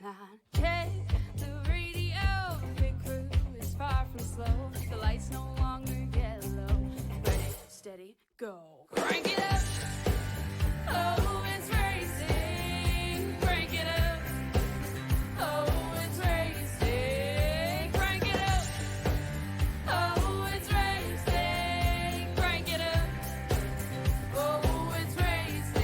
line. Check the radio, pit crew is far from slow. The lights no longer yellow. Ready, steady, go. Crank it up. Oh, it's racing. Crank it up. Oh, it's racing. Crank it up. Oh, it's racing. Crank it up. Oh, it's racing.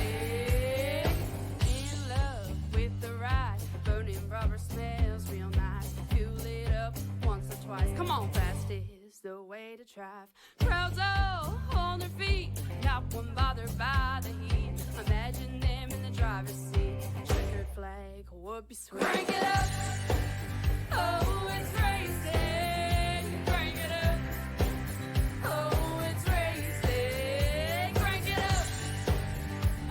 In love with the ride. Burning rubber smells real nice. Fuel it up once or twice. Come on, fast is the way to drive. Crowds all on their feet. Not one bothered by the heat. Imagine them in the driver's seat. Checkered flag would be sweet. Crank it up. Oh, it's racing. Crank it up. Oh, it's racing. Crank it up.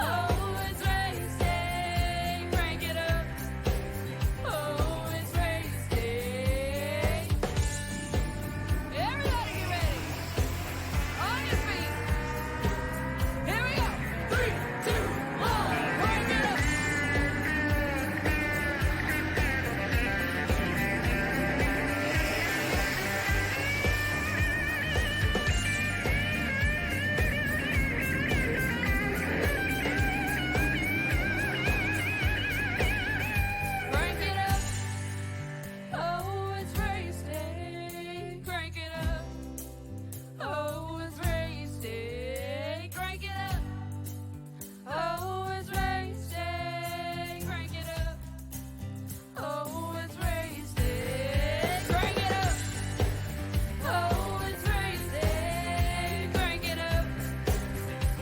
Oh, it's racing. Crank it up. Oh, it's racing. Everybody get ready. On your feet. Here we go. 3, 2, 1. Crank it up. Crank it up. Oh, it's racing. Crank it up. Oh, it's racing. Crank it up. Oh, it's racing. Crank it up. Oh, it's racing. Crank it up. Oh, it's racing. Crank it up.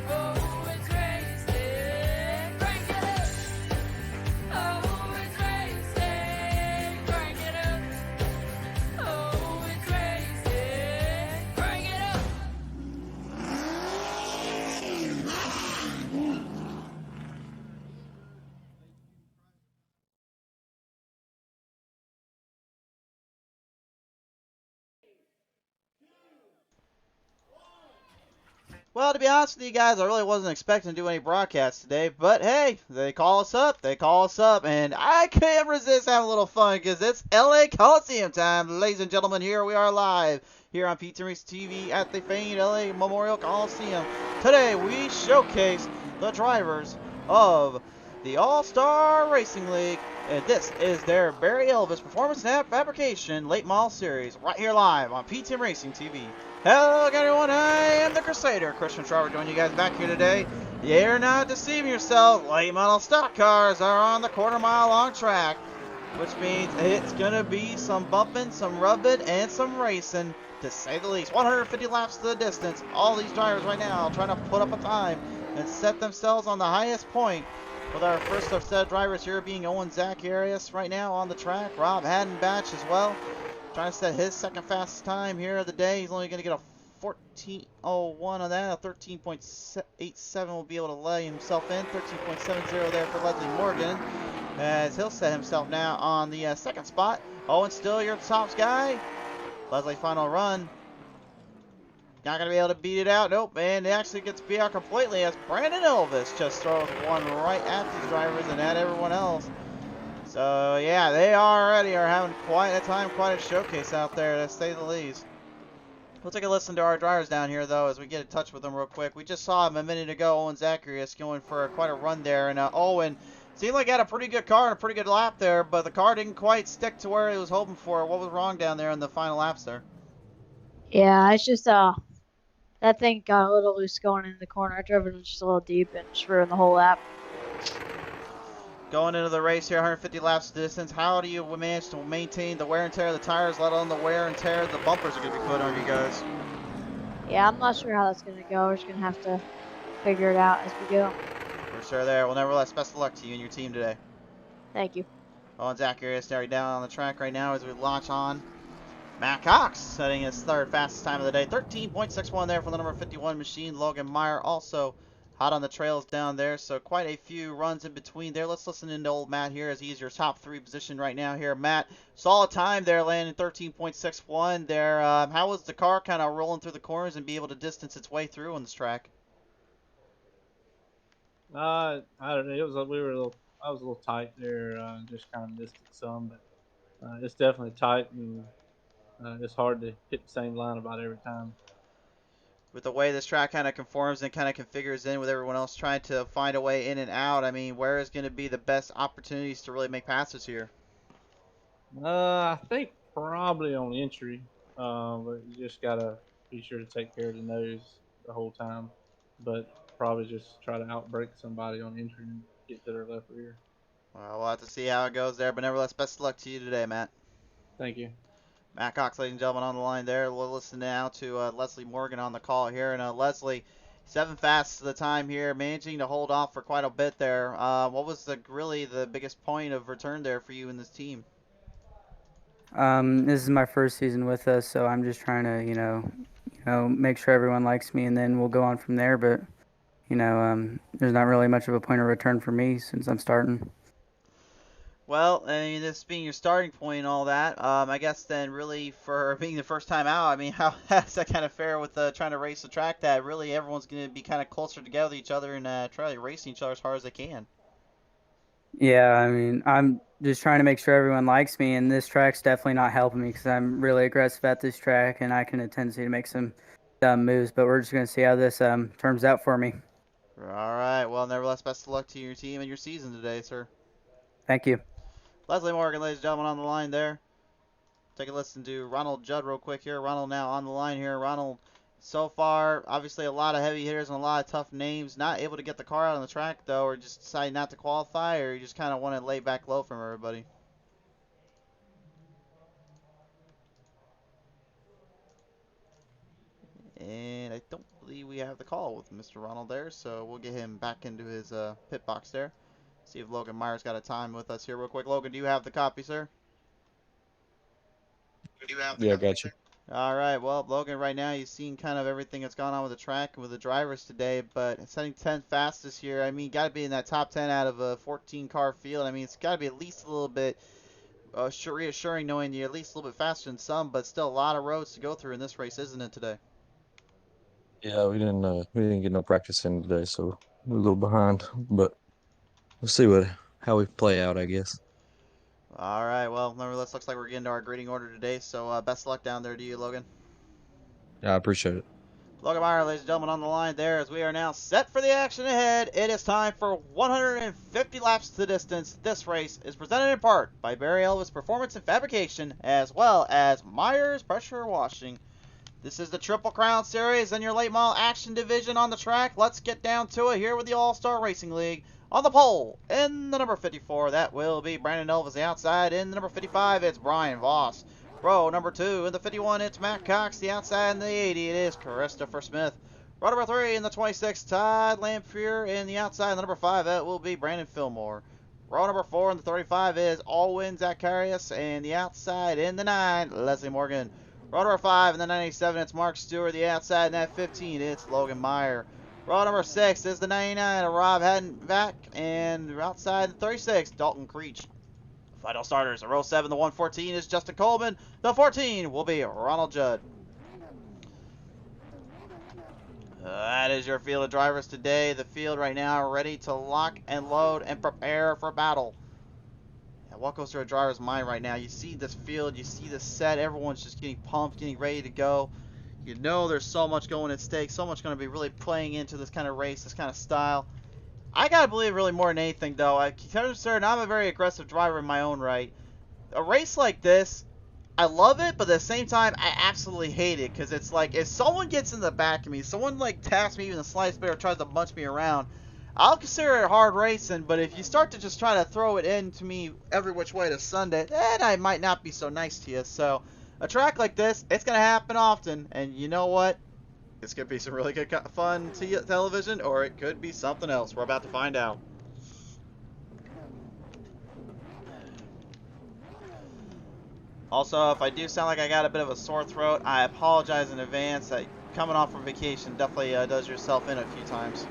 Oh, it's racing. Crank it up. Oh, it's racing. Crank it up. Oh, it's racing. Crank it up. Well, to be honest with you guys, I really wasn't expecting to do any broadcasts today, but hey, they call us up, and I can't resist having a little fun because it's LA Colosseum time, ladies and gentlemen. Here we are live here on Pizza Reese TV at the famed LA Memorial Coliseum. Today we showcase the drivers of the All-Star Racing League, and this is their Barry Elvis Performance Snap Fabrication Late Model Series, right here live on Pizza Racing TV. Hello everyone, I am the Crusader, Christian Schreiber, joining you guys back here today. You're not deceiving yourself, late model stock cars are on the quarter-mile long track, which means it's going to be some bumping, some rubbing, and some racing, to say the least. 150 laps to the distance. All these drivers right now trying to put up a time and set themselves on the highest point, with our first set of drivers here being Owen Zacharias right now on the track. Rob Hadenbatch as well, trying to set his second fastest time here of the day. He's only going to get a 14:01 on that. A 13.87 will be able to lay himself in. 13.70 there for Leslie Morgan, as he'll set himself now on the second spot. Owen still your tops guy. Leslie final run. Not going to be able to beat it out. Nope, and it actually gets beat out completely as Brandon Elvis just throws one right at these drivers and at everyone else. So yeah, they already are having quite a time, quite a showcase out there, to say the least. We'll take a listen to our drivers down here, though, as we get in touch with them real quick. We just saw him a minute ago, Owen Zacharias, going for quite a run there. And Owen seemed like he had a pretty good car and a pretty good lap there, but the car didn't quite stick to where he was hoping for. What was wrong down there in the final laps there? Yeah, it's just that thing got a little loose going in the corner. I drove it just a little deep and just ruined the whole lap. Going into the race here, 150 laps distance, how do you manage to maintain the wear and tear of the tires, let alone the wear and tear the bumpers are going to be put on you guys? Yeah, I'm not sure how that's going to go. We're just going to have to figure it out as we go. For sure there. Well, nevertheless, best of luck to you and your team today. Thank you. Owen Zacharias staring down on the track right now as we launch on. Matt Cox setting his third fastest time of the day. 13.61 there for the number 51 machine. Logan Meyer also hot on the trails down there, so quite a few runs in between there. Let's listen into old Matt here, as he's your top three position right now here. Matt, solid time there, landing 13.61 there. How was the car kind of rolling through the corners and be able to distance its way through on this track? I don't know. We were a little I was a little tight there, just kind of missed it some, but it's definitely tight, and it's hard to hit the same line about every time. With the way this track kind of conforms and kind of configures in with everyone else trying to find a way in and out, I mean, where is going to be the best opportunities to really make passes here? I think probably on entry, but you just gotta be sure to take care of the nose the whole time. But probably just try to outbrake somebody on entry and get to their left rear. Well, we'll have to see how it goes there, but nevertheless, best of luck to you today, Matt. Thank you. Matt Cox, ladies and gentlemen, on the line there. We'll listen now to Leslie Morgan on the call here. And Leslie, 7 fasts to the time here, managing to hold off for quite a bit there. What was really the biggest point of return there for you in this team? This is my first season with us, so I'm just trying to, make sure everyone likes me, and then we'll go on from there. But, there's not really much of a point of return for me since I'm starting. Well, I mean, this being your starting point and all that, I guess then really for being the first time out, I mean, how does that kind of fare with trying to race the track that really everyone's going to be kind of closer together with each other and try to race each other as hard as they can? Yeah, I mean, I'm just trying to make sure everyone likes me, and this track's definitely not helping me because I'm really aggressive at this track, and I can have a tendency to make some dumb moves. But we're just going to see how this turns out for me. All right. Well, nevertheless, best of luck to your team and your season today, sir. Thank you. Leslie Morgan, ladies and gentlemen, on the line there. Take a listen to Ronald Judd real quick here. Ronald now on the line here. Ronald, so far, obviously a lot of heavy hitters and a lot of tough names. Not able to get the car out on the track, though, or just decide not to qualify, or you just kind of want to lay back low from everybody? And I don't believe we have the call with Mr. Ronald there, so we'll get him back into his pit box there. See if Logan Meyer's got a time with us here real quick. Logan, do you have the copy, sir? Yeah, I got you. All right, well, Logan, right now you've seen kind of everything that's gone on with the track and with the drivers today, but setting 10th fastest here, I mean, got to be in that top 10 out of a 14-car field. I mean, it's got to be at least a little bit reassuring knowing you're at least a little bit faster than some, but still a lot of roads to go through in this race, isn't it, today? Yeah, we didn't get no practice in today, so we're a little behind. But we'll see how we play out, I guess. All right, well, nevertheless, looks like we're getting to our grading order today, so best of luck down there to you, Logan. Yeah, I appreciate it. Logan Meyer, ladies and gentlemen, on the line there as we are now set for the action ahead. It is time for 150 laps to the distance. This race is presented in part by Barry Elvis Performance and Fabrication, as well as Meyer's Pressure Washing. This is the Triple Crown Series and your late model action division on the track. Let's get down to it here with the All-Star Racing League. On the pole, in the number 54, that will be Brandon Elvis. The outside, in the number 55, it's Brian Voss. Row number 2, in the 51, it's Matt Cox. The outside, in the 80, it is Christopher Smith. Row number 3, in the 26, Todd Lampier. In the outside, in the number 5, that will be Brandon Fillmore. Row number 4, in the 35, is Alwyn Zacharias. And the outside, in the 9, Leslie Morgan. Row number 5, in the 97, it's Mark Stewart. The outside, in that 15, it's Logan Meyer. Row number 6 is the 99 of Rob Hadenback, and outside the 36, Dalton Creech. Final starters, row 7, the 114 is Justin Coleman. The 14 will be Ronald Judd. That is your field of drivers today. The field right now ready to lock and load and prepare for battle. And what goes through a driver's mind right now? You see this field, you see this set, everyone's just getting pumped, getting ready to go. You know there's so much going at stake, so much going to be really playing into this kind of race, this kind of style. I got to believe really more than anything, though, I'm certain I'm a very aggressive driver in my own right. A race like this, I love it, but at the same time, I absolutely hate it. Because it's like, if someone gets in the back of me, someone like taps me even the slightest bit or tries to bunch me around, I'll consider it hard racing. But if you start to just try to throw it into me every which way to Sunday, then I might not be so nice to you. So a track like this, it's going to happen often, and you know what? It's going to be some really good fun television, or it could be something else. We're about to find out. Also, if I do sound like I got a bit of a sore throat, I apologize in advance. Coming off from vacation definitely does yourself in a few times.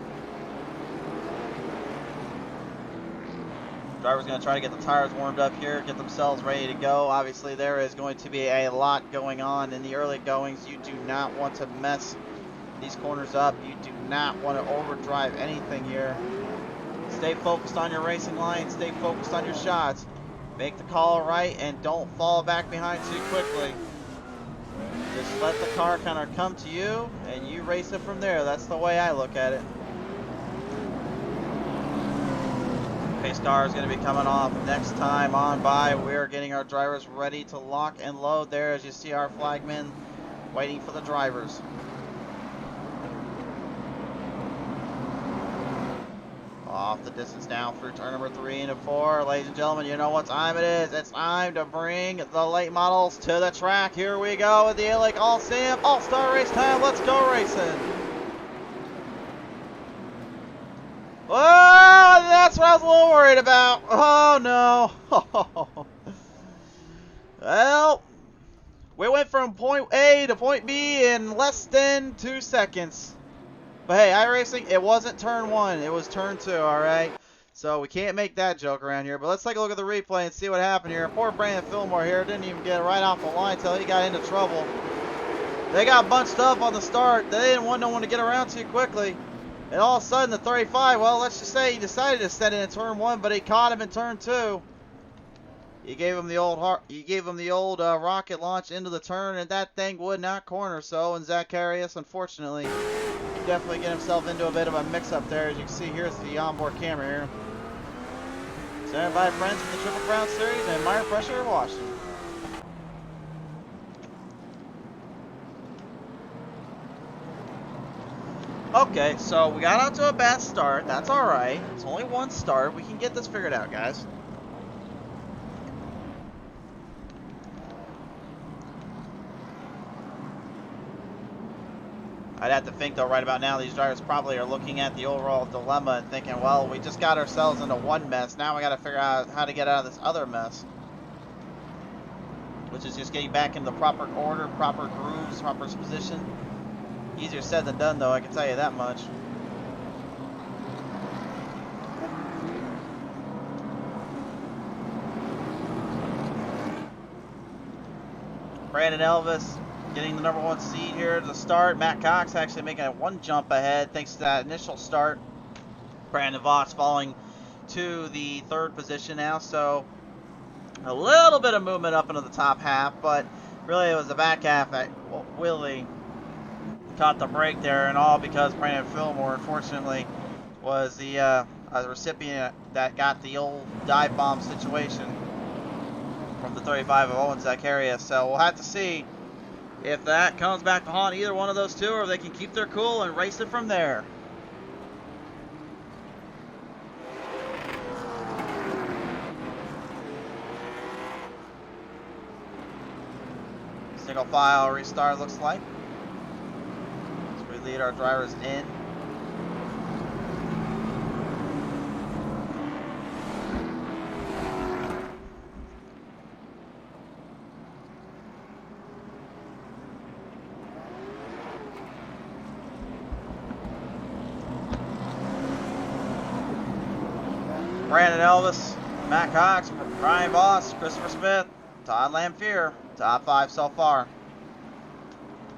Driver's going to try to get the tires warmed up here, get themselves ready to go. Obviously, there is going to be a lot going on in the early goings. You do not want to mess these corners up. You do not want to overdrive anything here. Stay focused on your racing line. Stay focused on your shots. Make the call right and don't fall back behind too quickly. Just let the car kind of come to you and you race it from there. That's the way I look at it. Pace car is going to be coming off next time on by. We're getting our drivers ready to lock and load there as you see our flagmen waiting for the drivers. Off the distance now through turn number 3 into 4. Ladies and gentlemen, you know what time it is. It's time to bring the late models to the track. Here we go with the LA Colosseum All-Star Race time. Let's go racing. Oh, that's what I was a little worried about. Oh, no. Well, we went from point A to point B in less than 2 seconds. But hey, iRacing, it wasn't turn 1. It was turn 2, alright? So we can't make that joke around here. But let's take a look at the replay and see what happened here. Poor Brandon Fillmore here didn't even get right off the line until he got into trouble. They got bunched up on the start. They didn't want no one to get around too quickly. And all of a sudden, the 35, well, let's just say he decided to set it in turn 1, but he caught him in turn 2. He gave him the old rocket launch into the turn, and that thing would not corner. So, and Zacharias, unfortunately, definitely get himself into a bit of a mix-up there. As you can see, here's the onboard camera here. Presented by friends from the Triple Crown Series and Meyer Pressure, Washington. Okay, so we got out to a bad start. That's alright. It's only one start. We can get this figured out, guys. I'd have to think, though, right about now, these drivers probably are looking at the overall dilemma and thinking, well, we just got ourselves into one mess. Now we got to figure out how to get out of this other mess. Which is just getting back into the proper order, proper grooves, proper position. Easier said than done, though, I can tell you that much. Brandon Elvis getting the number 1 seed here to start. Matt Cox actually making a 1 jump ahead thanks to that initial start. Brandon Voss falling to the 3rd position now, so a little bit of movement up into the top half, but really it was the back half that really caught the break there, and all because Brandon Fillmore, unfortunately, was the recipient that got the old dive bomb situation from the 35 of Owen Zacharias. So we'll have to see if that comes back to haunt either one of those two, or they can keep their cool and race it from there. Single file restart looks like. As we lead our drivers in. Brandon Elvis, Matt Cox, Brian Voss, Christopher Smith, Todd Lamphere, top 5 so far.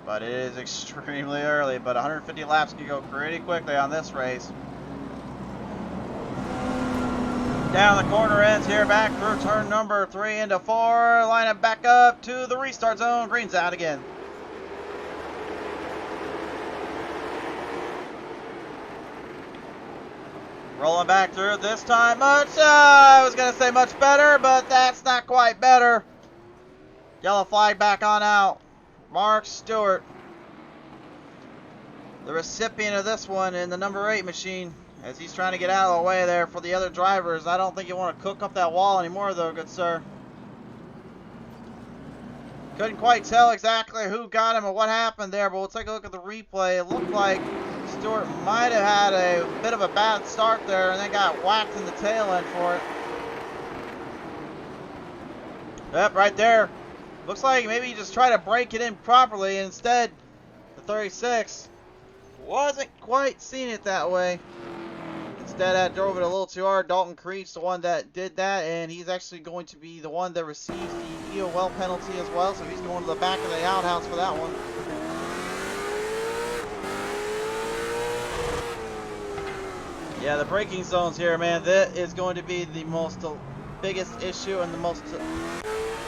But it is extremely early, but 150 laps can go pretty quickly on this race. Down the corner ends here, back through turn number 3 into 4. Line it back up to the restart zone. Green's out again. Rolling back through this time much. I was going to say much better, but that's not quite better. Yellow flag back on out. Mark Stewart, the recipient of this one in the number 8 machine, as he's trying to get out of the way there for the other drivers. I don't think you want to cook up that wall anymore, though, good sir. Couldn't quite tell exactly who got him or what happened there, but we'll take a look at the replay. It looked like Stewart might have had a bit of a bad start there and then got whacked in the tail end for it. Yep, right there. Looks like maybe he just tried to break it in properly, and instead the 36 wasn't quite seeing it that way. Instead, I drove it a little too hard. Dalton Creed's the one that did that, and he's actually going to be the one that receives the EOL penalty as well, so he's going to the back of the outhouse for that one. Yeah, the braking zones here, man, that is going to be the most biggest issue and the most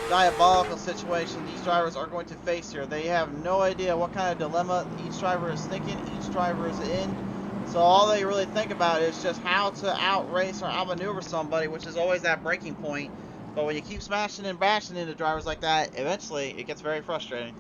diabolical situation these drivers are going to face here. They have no idea what kind of dilemma each driver is thinking, each driver is in. So all they really think about is just how to outrace or outmaneuver somebody, which is always that breaking point. But when you keep smashing and bashing into drivers like that, eventually it gets very frustrating.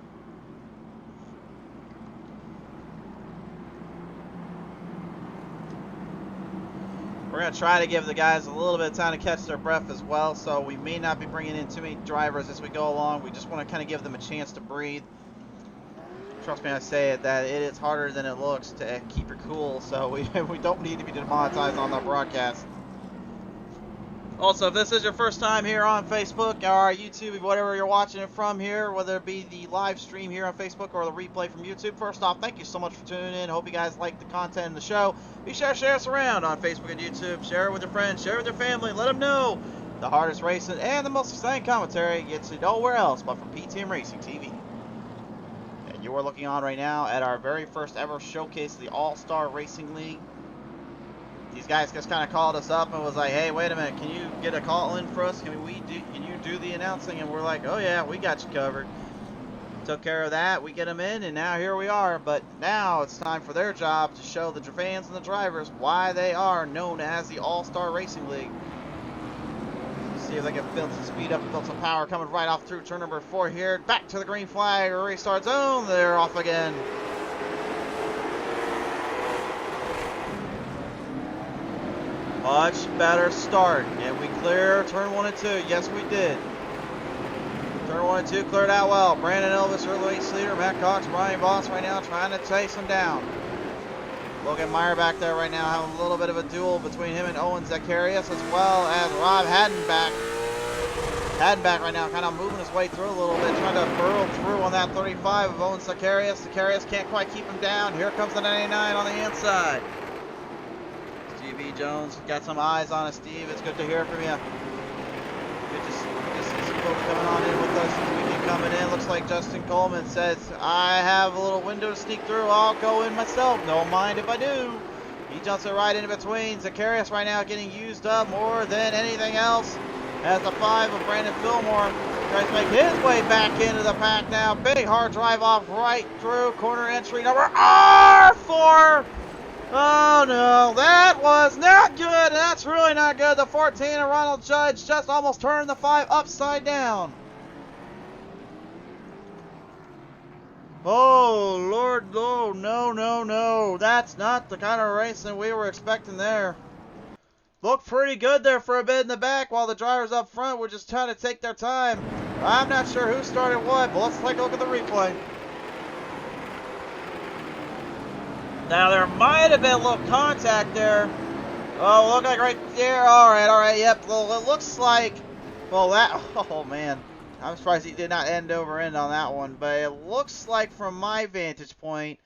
We're going to try to give the guys a little bit of time to catch their breath as well, so we may not be bringing in too many drivers as we go along. We just want to kind of give them a chance to breathe. Trust me, I say it, that it is harder than it looks to keep your cool, so we don't need to be demonetized on the broadcast. Also, if this is your first time here on Facebook or YouTube, whatever you're watching it from here, whether it be the live stream here on Facebook or the replay from YouTube, first off, thank you so much for tuning in. Hope you guys like the content in the show. Be sure to share us around on Facebook and YouTube. Share it with your friends, share it with your family. Let them know the hardest racing and the most exciting commentary gets you nowhere else but from PTM Racing TV. And you are looking on right now at our very first ever showcase of the All-Star Racing League. These guys just kind of called us up and was like, hey, wait a minute, can you get a call in for us? Can you do the announcing? And we're like, oh yeah, we got you covered. Took care of that, we get them in, and now here we are. But now it's time for their job to show the fans and the drivers why they are known as the All-Star Racing League. See if they can build some speed up, build some power, coming right off through turn number 4 here. Back to the green flag, restart zone, they're off again. Much better start. And we clear turn 1 and 2. Yes, we did. Turn 1 and 2 cleared out well. Brandon Elvis, her race leader. Matt Cox, Brian Boss right now trying to chase him down. Logan Meyer back there right now having a little bit of a duel between him and Owen Zacharias, as well as Rob Hadenback. Hadenback right now kind of moving his way through a little bit, trying to burrow through on that 35 of Owen Zacharias. Zacharias can't quite keep him down. Here comes the 99 on the inside. Steve Jones, got some eyes on us, Steve. It's good to hear from you. Good to see some folks coming on in with us as we keep coming in. Looks like Justin Coleman says, I have a little window to sneak through. I'll go in myself. Don't mind if I do. He jumps it right in between. Zacharias right now getting used up more than anything else. As the 5 of Brandon Fillmore tries to make his way back into the pack now. Big hard drive off right through corner entry number R4. Oh no, that was not good. That's really not good. The 14 of Ronald Judge just almost turned the 5 upside down. Oh Lord, no. That's not the kind of racing we were expecting there. Looked pretty good there for a bit in the back while the drivers up front were just trying to take their time. I'm not sure who started what, but let's take a look at the replay. Now, there might have been a little contact there. Oh, look like right there. All right, yep. Well, it looks like, well, that, oh, man. I'm surprised he did not end over end on that one. But it looks like, from my vantage point,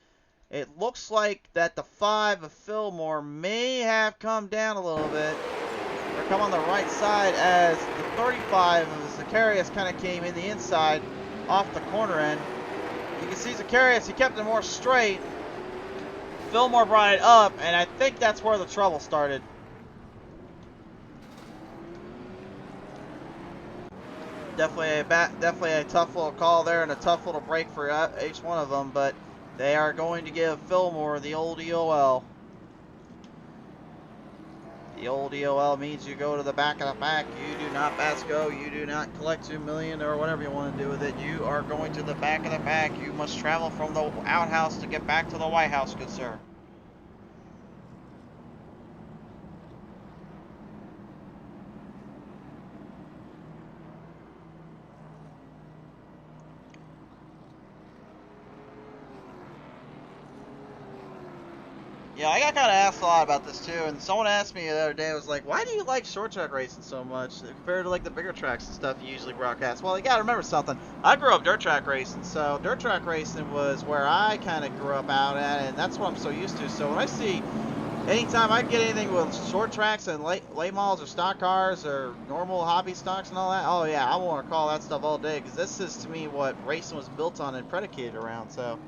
it looks like that the 5 of Fillmore may have come down a little bit. Or come on the right side as the 35 of Zacharias kind of came in the inside off the corner end. You can see Zacharias, he kept it more straight. Fillmore brought it up, and I think that's where the trouble started. Definitely a tough little call there and a tough little break for each one of them, but they are going to give Fillmore the old EOL. The old EOL means you go to the back of the pack. You do not pass go. You do not collect 2 million or whatever you want to do with it. You are going to the back of the pack. You must travel from the outhouse to get back to the White House, good sir. Yeah, I got kind of asked a lot about this too, and someone asked me the other day, was like, why do you like short track racing so much compared to like the bigger tracks and stuff you usually broadcast? Well, you gotta remember something. I grew up dirt track racing, so dirt track racing was where I kind of grew up out at, and that's what I'm so used to. So when I see, anytime I get anything with short tracks and late models or stock cars or normal hobby stocks and all that, oh yeah, I want to call that stuff all day, because this is to me what racing was built on and predicated around. So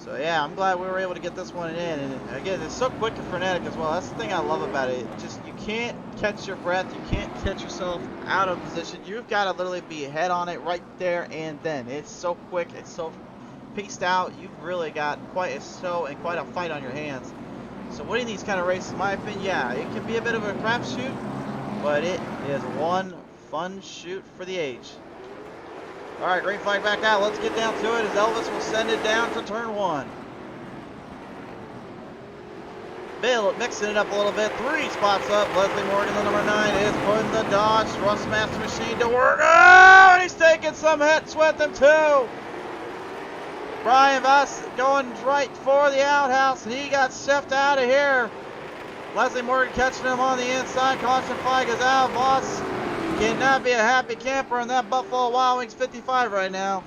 So yeah, I'm glad we were able to get this one in. And again, it's so quick and frenetic as well. That's the thing I love about it. Just you can't catch your breath. You can't catch yourself out of position. You've got to literally be head on it right there and then. It's so quick. It's so paced out. You've really got quite a show and quite a fight on your hands. So winning these kind of races, in my opinion, yeah, it can be a bit of a crapshoot, but it is one fun shoot for the age. All right, green flag back out. Let's get down to it as Elvis will send it down to turn 1. Bill mixing it up a little bit. 3 spots up. Leslie Morgan, the number 9, is putting the Dodge Thrustmaster machine to work. Oh, and he's taking some hits with him too. Brian Voss going right for the outhouse, and he got shoved out of here. Leslie Morgan catching him on the inside. Caution flag is out. Voss cannot be a happy camper in that Buffalo Wild Wings 55 right now.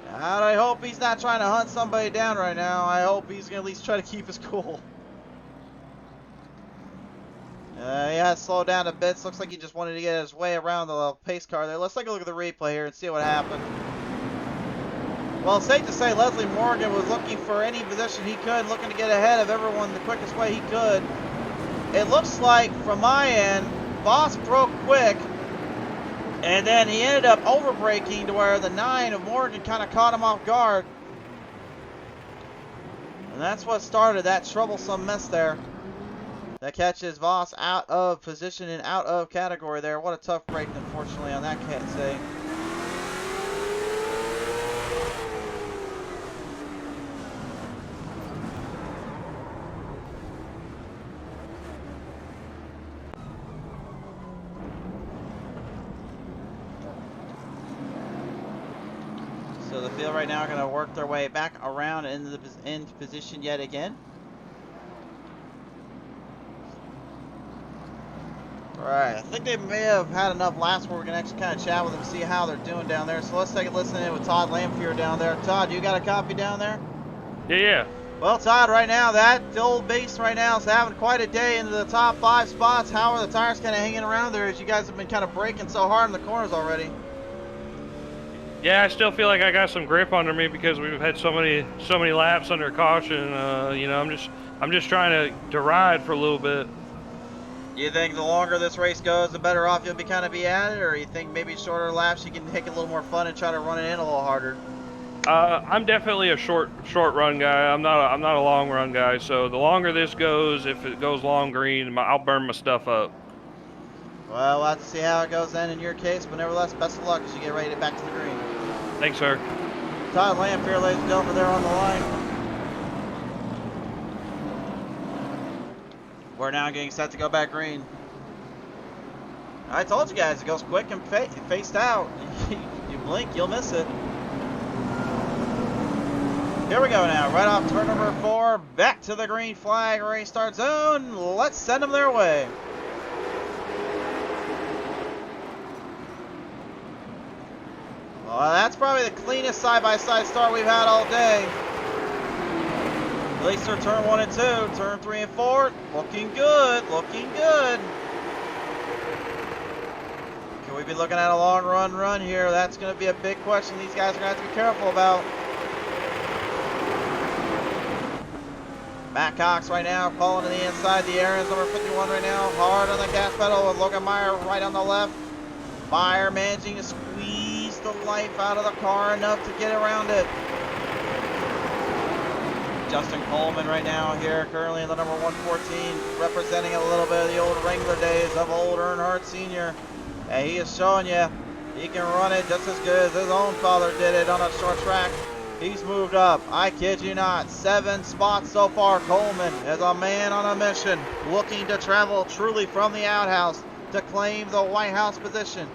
And I hope he's not trying to hunt somebody down right now. I hope he's going to at least try to keep his cool. He has slowed down a bit. Looks like he just wanted to get his way around the pace car there. Let's take a look at the replay here and see what happened. Well, it's safe to say Leslie Morgan was looking for any position he could, looking to get ahead of everyone the quickest way he could. It looks like, from my end, Voss broke quick, and then he ended up overbraking to where the 9 of Morgan kind of caught him off guard. And that's what started that troublesome mess there. That catches Voss out of position and out of category there. What a tough break, unfortunately, on that, can't say. So the field right now are going to work their way back around into the end position yet again. Alright, I think they may have had enough laps where we can actually kind of chat with them, see how they're doing down there. So let's take a listen in with Todd Lamphere down there. Todd, you got a copy down there? Yeah. Well, Todd, right now, that old beast right now is having quite a day into the top 5 spots. How are the tires kind of hanging around there as you guys have been kind of braking so hard in the corners already? Yeah, I still feel like I got some grip under me because we've had so many laps under caution. You know, I'm just trying to ride for a little bit. Do you think the longer this race goes, the better off you'll be kind of be at it, or you think maybe shorter laps you can take a little more fun and try to run it in a little harder? I'm definitely a short run guy. I'm not a long run guy. So the longer this goes, if it goes long green, I'll burn my stuff up. Well, we'll have to see how it goes then in your case, but nevertheless, best of luck as you get ready to back to the green. Thanks, sir. Todd Lamphere, ladies and gentlemen, there on the line. We're now getting set to go back green. I told you guys, it goes quick and faced out. You blink, you'll miss it. Here we go now, right off turn number 4, back to the green flag race start zone. Let's send them their way. Well, that's probably the cleanest side-by-side start we've had all day. At least for turn 1 and 2, turn 3 and 4, looking good, looking good. Can we be looking at a long run here? That's going to be a big question these guys are going to have to be careful about. Matt Cox right now pulling to the inside. The Aaron's number 51 right now, hard on the gas pedal with Logan Meyer right on the left. Meyer managing to squeeze the life out of the car enough to get around it. Justin Coleman right now here, currently in the number 114, representing a little bit of the old Wrangler days of old Earnhardt Sr. And he is showing you he can run it just as good as his own father did it on a short track. He's moved up, I kid you not, 7 spots so far. Coleman is a man on a mission, looking to travel truly from the outhouse to claim the White House position.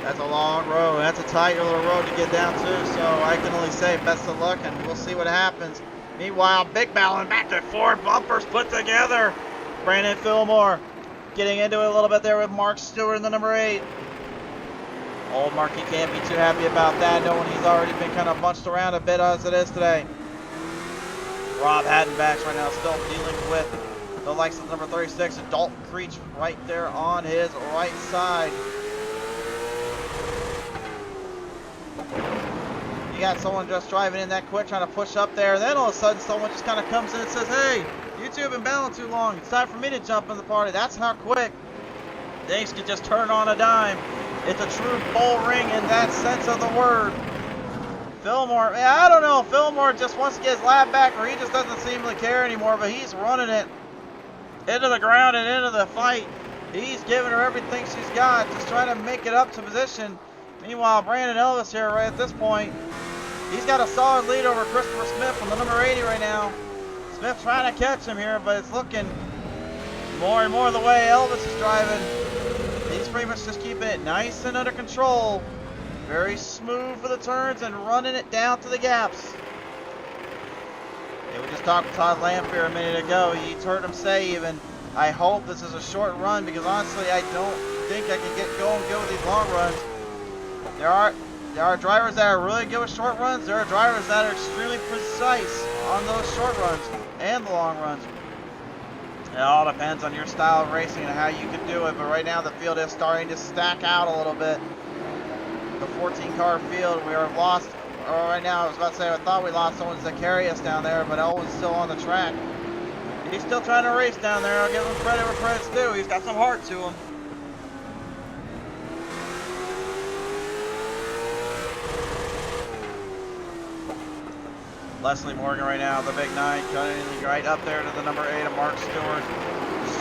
That's a long road. That's a tight little road to get down to, so I can only say best of luck, and we'll see what happens. Meanwhile, Big Ballin back to 4 bumpers put together. Brandon Fillmore getting into it a little bit there with Mark Stewart in the number 8. Old Marky can't be too happy about that, knowing he's already been kind of bunched around a bit as it is today. Rob Haddonbacks right now still dealing with The likes of number 36 and Dalton Creech right there on his right side. You got someone just driving in that quick, trying to push up there. Then all of a sudden, someone just kind of comes in and says, "Hey, you two have been battling too long. It's time for me to jump in the party." That's how quick things can just turn on a dime. It's a true bull ring in that sense of the word. Fillmore, I don't know. Fillmore just wants to get his lap back, or he just doesn't seem to care anymore, but he's running it into the ground and into the fight. He's giving her everything she's got, just trying to make it up to position. Meanwhile, Brandon Elvis here right at this point, he's got a solid lead over Christopher Smith on the number 80 right now. Smith trying to catch him here, but it's looking more and more the way Elvis is driving. He's pretty much just keeping it nice and under control. Very smooth for the turns and running it down to the gaps. Yeah, we just talked to Todd Lamphere a minute ago. You heard him say even, "I hope this is a short run because honestly I don't think I can get going good with these long runs." There are drivers that are really good with short runs. There are drivers that are extremely precise on those short runs and the long runs. It all depends on your style of racing and how you can do it. But right now the field is starting to stack out a little bit. The 14-car field, we are lost. Or right now, I was about to say, I thought we lost someone Zacharias down there, but Elwin's still on the track. He's still trying to race down there. I'll give him credit where credit's due. He's got some heart to him. Leslie Morgan right now, the big 9, cutting right up there to the number 8 of Mark Stewart.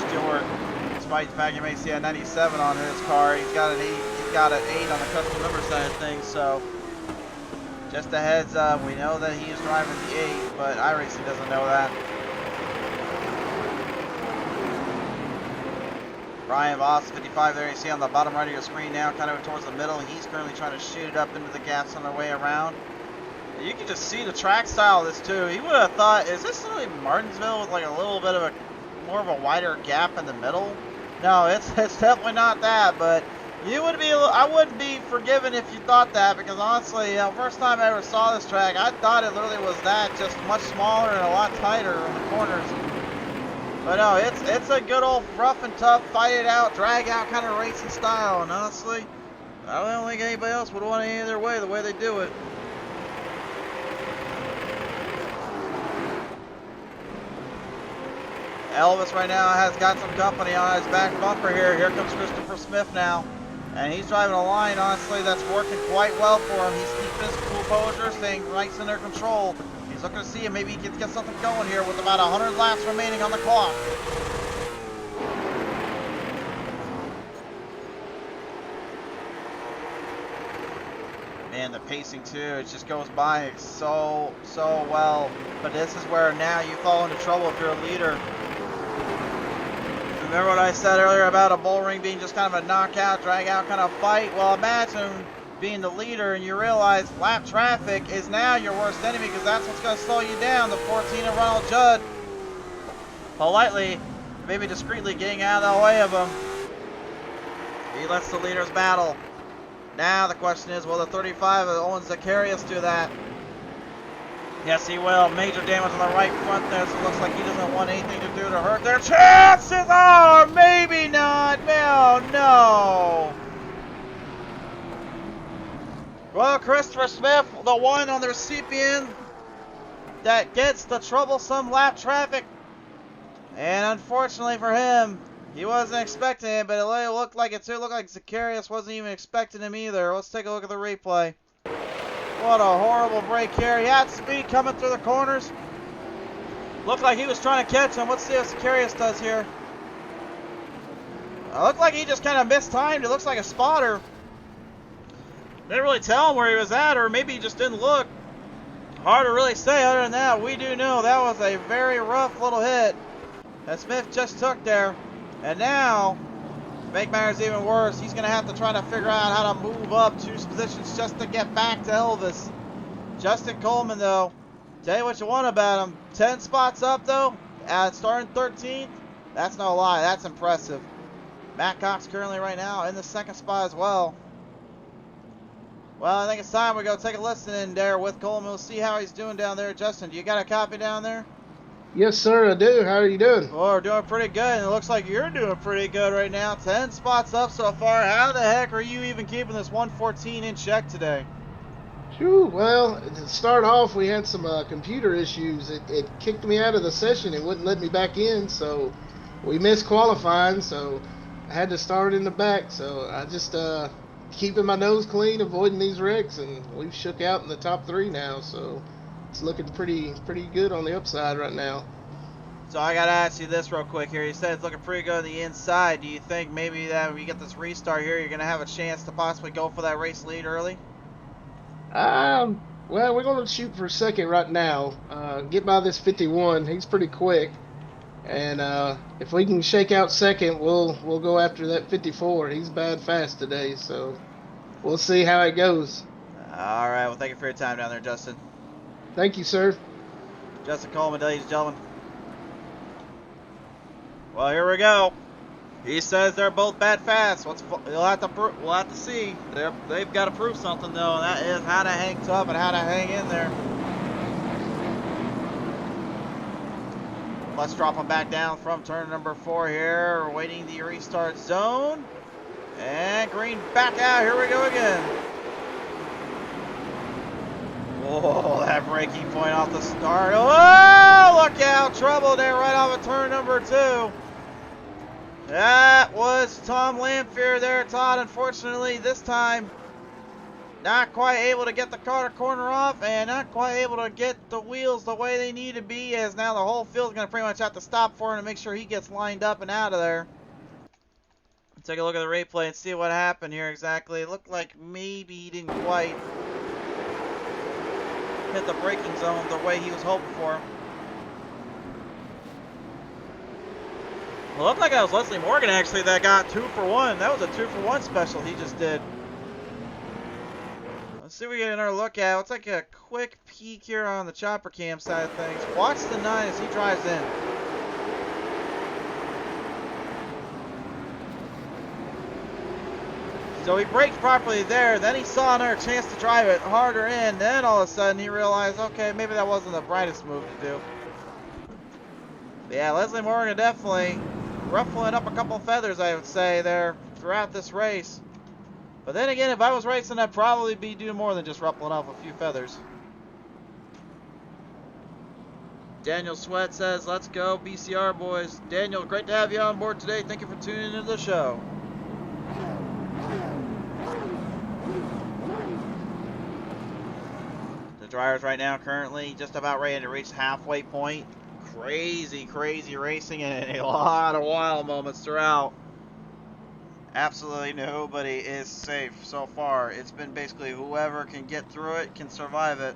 Stewart, despite the fact you may see a 97 on his car, he's got an 8. He's got an 8 on the custom number side of things. So, just a heads up, we know that he is driving the 8, but iRacing doesn't know that. Brian Voss, 55 there, you see on the bottom right of your screen now, kind of towards the middle. He's currently trying to shoot it up into the gaps on their way around. You can just see the track style of this too. You would have thought, is this really Martinsville with like a little bit of a, more of a wider gap in the middle? No, it's definitely not that, but you would be, I wouldn't be forgiven if you thought that, because honestly, first time I ever saw this track, I thought it literally was that, just much smaller and a lot tighter on the corners. But no, it's a good old rough and tough, fight it out, drag out kind of racing style, and honestly, I don't think anybody else would want any other way, the way they do it. Elvis right now has got some company on his back bumper here. Here comes Christopher Smith now. And he's driving a line, honestly, that's working quite well for him. He's keeping his composure, staying nice under control. He's looking to see if maybe he can get something going here with about 100 laps remaining on the clock. Man, the pacing too, it just goes by so well. But this is where now you fall into trouble if you're a leader. Remember what I said earlier about a bull ring being just kind of a knockout, drag out kind of fight? Well, imagine being the leader and you realize lap traffic is now your worst enemy, because that's what's going to slow you down. The 14 of Ronald Judd politely, maybe discreetly getting out of the way of him. He lets the leaders battle. Now the question is, will the 35 of Owen Zacharias do that? Yes, he will. Major damage on the right front there, so it looks like he doesn't want anything to do to hurt their chances. Oh, maybe not. Oh, no. Well, Christopher Smith, the one on their CPN that gets the troublesome lap traffic. And unfortunately for him, he wasn't expecting it, but it looked like it too. It looked like Zacharias wasn't even expecting him either. Let's take a look at the replay. What a horrible break here. He had speed coming through the corners. Looked like he was trying to catch him. Let's see what Zacharias does here. It looked like he just kind of mistimed. It looks like a spotter. Didn't really tell him where he was at, or maybe he just didn't look. Hard to really say. Other than that, we do know that was a very rough little hit that Smith just took there. And now, to make matters even worse, he's going to have to try to figure out how to move up 2 positions just to get back to Elvis. Justin Coleman, though, tell you what you want about him. 10 spots up, though, starting 13th. That's no lie. That's impressive. Matt Cox currently right now in the 2nd spot as well. Well, I think it's time we go take a listen in there with Coleman. We'll see how he's doing down there. Justin, do you got a copy down there? Yes, sir, I do. How are you doing? Well, we're doing pretty good, and it looks like you're doing pretty good right now. 10 spots up so far. How the heck are you even keeping this 114 in check today? Phew, well, to start off, we had some computer issues. It kicked me out of the session. It wouldn't let me back in, so we missed qualifying. So I had to start in the back. So I just keeping my nose clean, avoiding these wrecks, and we've shook out in the top three now. So it's looking pretty good on the upside right now. So I gotta ask you this real quick here. You said it's looking pretty good on the inside. Do you think maybe that when you get this restart here, you're gonna have a chance to possibly go for that race lead early? Well, we're gonna shoot for second right now. Get by this 51. He's pretty quick. And if we can shake out second, we'll go after that 54. He's bad fast today, so we'll see how it goes. All right. Well, thank you for your time down there, Justin. Thank you, sir. Justin Coleman, ladies and gentlemen. Well, here we go. He says they're both bad fast. We'll have to see. They've got to prove something though, and that is how to hang tough and how to hang in there. Let's drop them back down from turn number 4 here. We're waiting the restart zone. And green back out. Here we go again. Whoa, that braking point off the start. Oh, look out. Trouble there right off of turn number 2. That was Tom Lamphere there, Todd. Unfortunately, this time, not quite able to get the corner off and not quite able to get the wheels the way they need to be, as now the whole field's going to pretty much have to stop for him to make sure he gets lined up and out of there. Let's take a look at the replay and see what happened here exactly. It looked like maybe he didn't quite hit the braking zone the way he was hoping for. Well, it looked like that was Leslie Morgan actually that got 2 for 1. That was a 2 for 1 special he just did. Let's see if we get another look at. Let's take a quick peek here on the chopper cam side of things. Watch the 9 as he drives in. So he braked properly there. Then he saw another chance to drive it harder in. Then all of a sudden he realized, okay, maybe that wasn't the brightest move to do. But yeah, Leslie Morgan definitely ruffling up a couple feathers, I would say, there throughout this race. But then again, if I was racing, I'd probably be doing more than just ruffling off a few feathers. Daniel Sweat says, let's go BCR boys. Daniel, great to have you on board today. Thank you for tuning into the show. The drivers right now currently just about ready to reach the halfway point. Crazy racing and a lot of wild moments throughout. Absolutely nobody is safe so far. It's been basically whoever can get through it can survive it.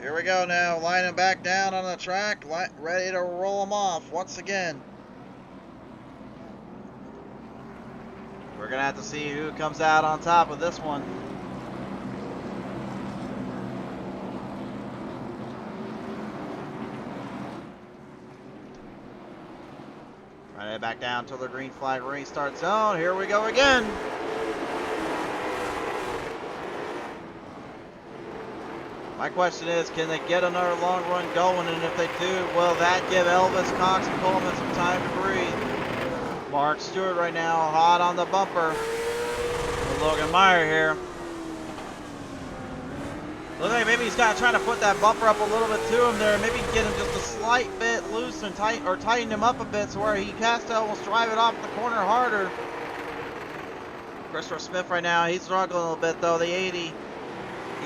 Here we go now, lining back down on the track, ready to roll them off once again. We're going to have to see who comes out on top of this one. Right back down to the green flag restart zone. Here we go again. My question is, can they get another long run going? And if they do, will that give Elvis, Cox, and Coleman some time to breathe? Mark Stewart right now hot on the bumper with Logan Meyer here. Looks like maybe he's kind of trying to put that bumper up a little bit to him there. Maybe get him just a slight bit loose and tighten him up a bit so where he has to almost drive it off the corner harder. Christopher Smith right now, he's struggling a little bit though, the 80.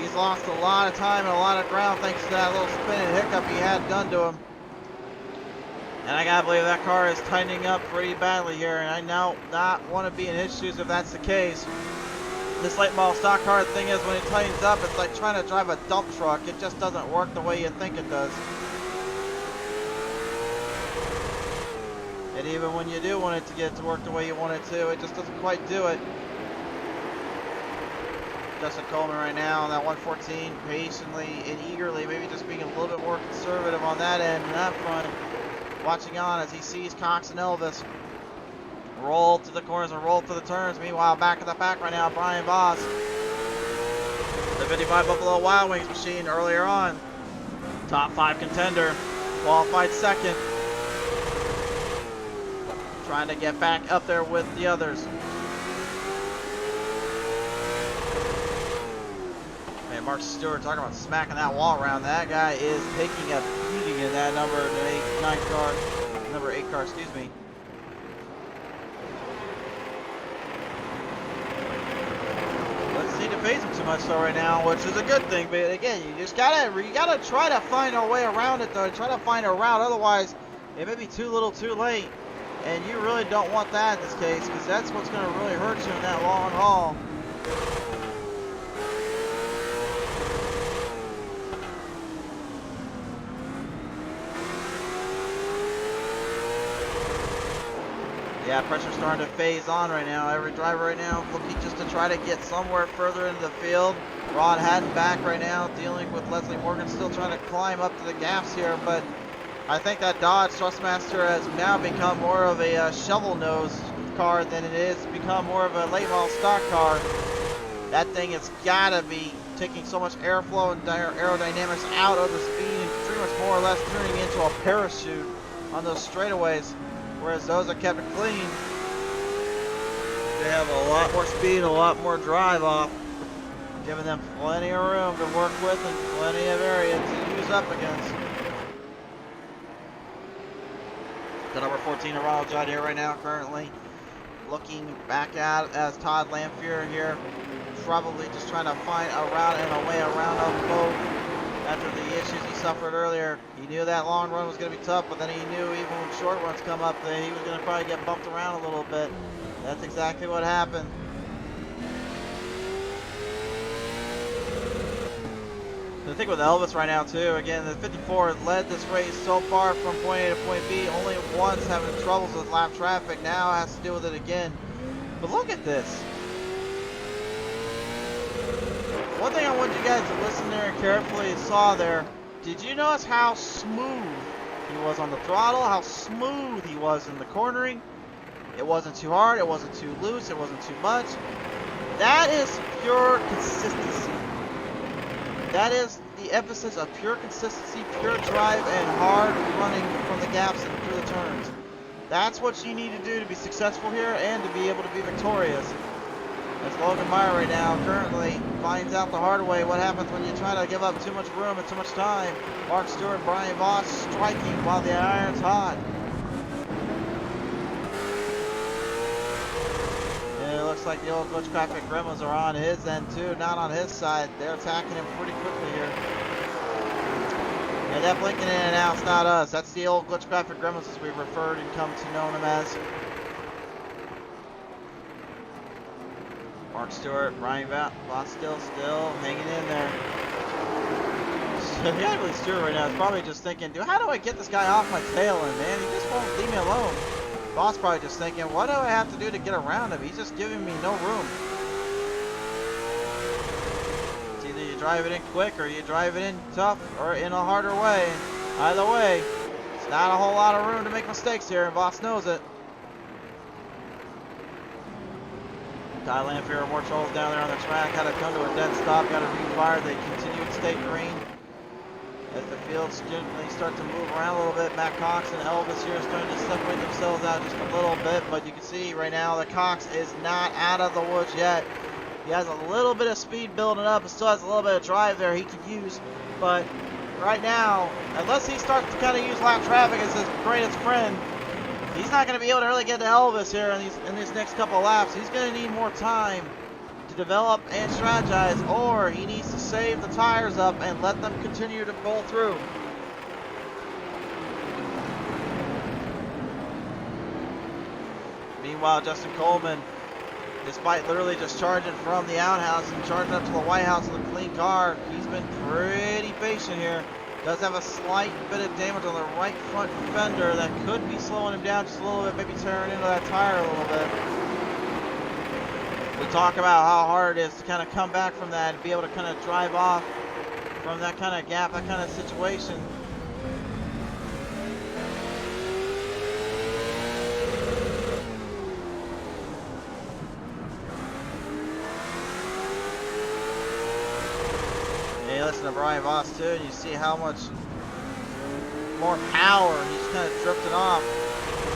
He's lost a lot of time and a lot of ground thanks to that little spinning hiccup he had done to him. And I gotta believe that car is tightening up pretty badly here, and I now not want to be in his shoes if that's the case. This late model stock car thing is when it tightens up, it's like trying to drive a dump truck. It just doesn't work the way you think it does. And even when you do want it to get to work the way you want it to, it just doesn't quite do it. Justin Coleman right now on that 114, patiently and eagerly, maybe just being a little bit more conservative on that end and that front. Watching on as he sees Cox and Elvis roll to the corners and roll to the turns. Meanwhile, back at the pack right now, Brian Voss. The 55 Buffalo Wild Wings machine earlier on. Top 5 contender, qualified second. Trying to get back up there with the others. Man, Mark Stewart talking about smacking that wall around. That guy is taking a beating in that number 8 car, excuse me. Doesn't seem to phase him too much though right now, which is a good thing. But again, you gotta try to find a way around it though. Try to find a route, otherwise it may be too little, too late. And you really don't want that in this case, because that's what's going to really hurt you in that long haul. Yeah, pressure's starting to phase on right now. Every driver right now looking just to try to get somewhere further into the field. Rod Haddon back right now, dealing with Leslie Morgan, still trying to climb up to the gaps here, but I think that Dodge Thrustmaster has now become more of a shovel nose car than it is become more of a late model stock car. That thing has got to be taking so much airflow and aerodynamics out of the speed and pretty much more or less turning into a parachute on those straightaways, whereas those are kept clean. They have a lot more speed, a lot more drive off, giving them plenty of room to work with and plenty of area to use up against. The number 14 of Ronald Judd here right now, currently looking back at as Todd Lamphere here, probably just trying to find a route and a way around them both after the issues he suffered earlier. He knew that long run was going to be tough, but then he knew even when short runs come up that he was going to probably get bumped around a little bit. That's exactly what happened. The thing with Elvis right now too, again, the 54 led this race so far from point A to point B, only once having troubles with lap traffic, now has to deal with it again. But look at this. One thing I want you guys to listen there and carefully saw there, did you notice how smooth he was on the throttle, how smooth he was in the cornering? It wasn't too hard, it wasn't too loose, it wasn't too much. That is pure consistency. That is the emphasis of pure consistency, pure drive, and hard running from the gaps and through the turns. That's what you need to do to be successful here and to be able to be victorious. As Logan Meyer right now currently finds out the hard way what happens when you try to give up too much room and too much time. Mark Stewart and Brian Voss striking while the iron's hot. It looks like the old Glitchcraft Gremlins are on his end too, not on his side. They're attacking him pretty quickly here. Yeah, that blinking in and out's not us. That's the old Glitchcraft Gremlins as we've referred and come to know them as. Mark Stewart, Brian Voss still hanging in there. So yeah, really Stewart right now is probably just thinking, how do I get this guy off my tail end, man? He just won't leave me alone. Boss probably just thinking, what do I have to do to get around him? He's just giving me no room. It's either you drive it in quick or you drive it in tough or in a harder way. Either way, it's not a whole lot of room to make mistakes here, and Boss knows it. Ty Lamphere, more troubles down there on the track. Had to come to a dead stop, got to refire. They continue to stay green. As the fields gently start to move around a little bit, Matt Cox and Elvis here are starting to separate themselves out just a little bit, but you can see right now that Cox is not out of the woods yet. He has a little bit of speed building up and still has a little bit of drive there he could use, but right now, unless he starts to kind of use lap traffic as his greatest friend, he's not going to be able to really get to Elvis here in these next couple of laps. He's going to need more time to develop and strategize, or he needs to save the tires up and let them continue to pull through. Meanwhile, Justin Coleman, despite literally just charging from the outhouse and charging up to the White House with a clean car, he's been pretty patient here. Does have a slight bit of damage on the right front fender that could be slowing him down just a little bit, maybe tearing into that tire a little bit. We talk about how hard it is to kind of come back from that and be able to kind of drive off from that kind of gap, that kind of situation. And you listen to Brian Voss too, and you see how much more power he's kind of drifting off.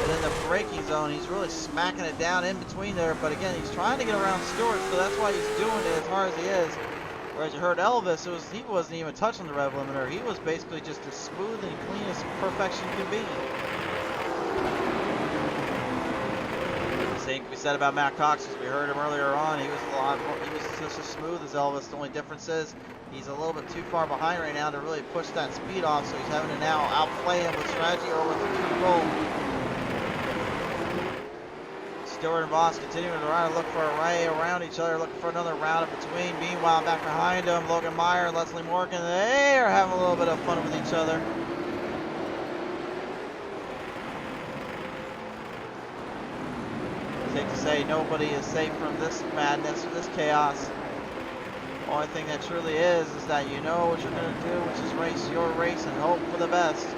And in the braking zone, he's really smacking it down in between there. But again, he's trying to get around Stewart, so that's why he's doing it as hard as he is. Whereas you heard Elvis, he wasn't even touching the rev limiter. He was basically just as smooth and clean as perfection can be. Same can be said about Matt Cox, as we heard him earlier on. He was just as smooth as Elvis. The only difference is he's a little bit too far behind right now to really push that speed off, so he's having to now outplay him with strategy or with control. Stewart and Voss continuing to try to look for a ray around each other, looking for another round in between. Meanwhile, back behind him, Logan Meyer and Leslie Morgan, they are having a little bit of fun with each other. Safe to say nobody is safe from this madness, from this chaos. Only thing that truly is that you know what you're going to do, which is race your race and hope for the best.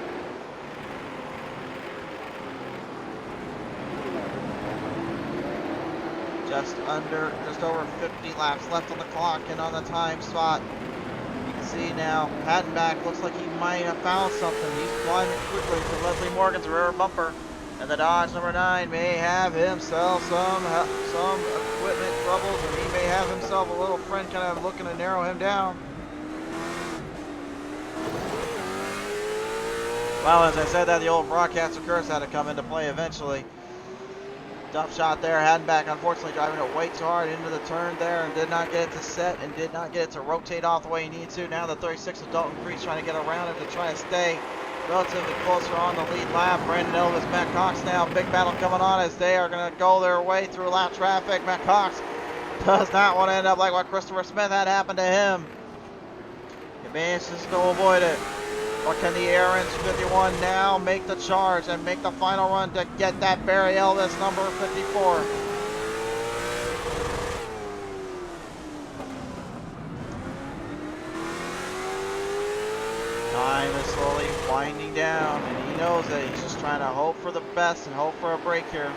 Just over 50 laps left on the clock and on the time spot. You can see now, Hattenback looks like he might have found something. He's climbing quickly to Leslie Morgan's rear bumper. And the Dodge number 9 may have himself some equipment troubles, and he may have himself a little friend kind of looking to narrow him down. Well, as I said that, the old broadcaster curse had to come into play eventually. Tough shot there. Hattenback unfortunately driving it way too hard into the turn there and did not get it to set and did not get it to rotate off the way he needed to. Now the 36 of Dalton Creech trying to get around him to try to stay relatively closer on the lead lap. Brandon Elvis, Matt Cox now. Big battle coming on as they are going to go their way through lap traffic. Matt Cox does not want to end up like what Christopher Smith had happen to him. He manages to avoid it. Or can the Aaron's 51 now make the charge and make the final run to get that Barry Elvis number 54? Time is slowly winding down, and he knows that he's just trying to hope for the best and hope for a break here.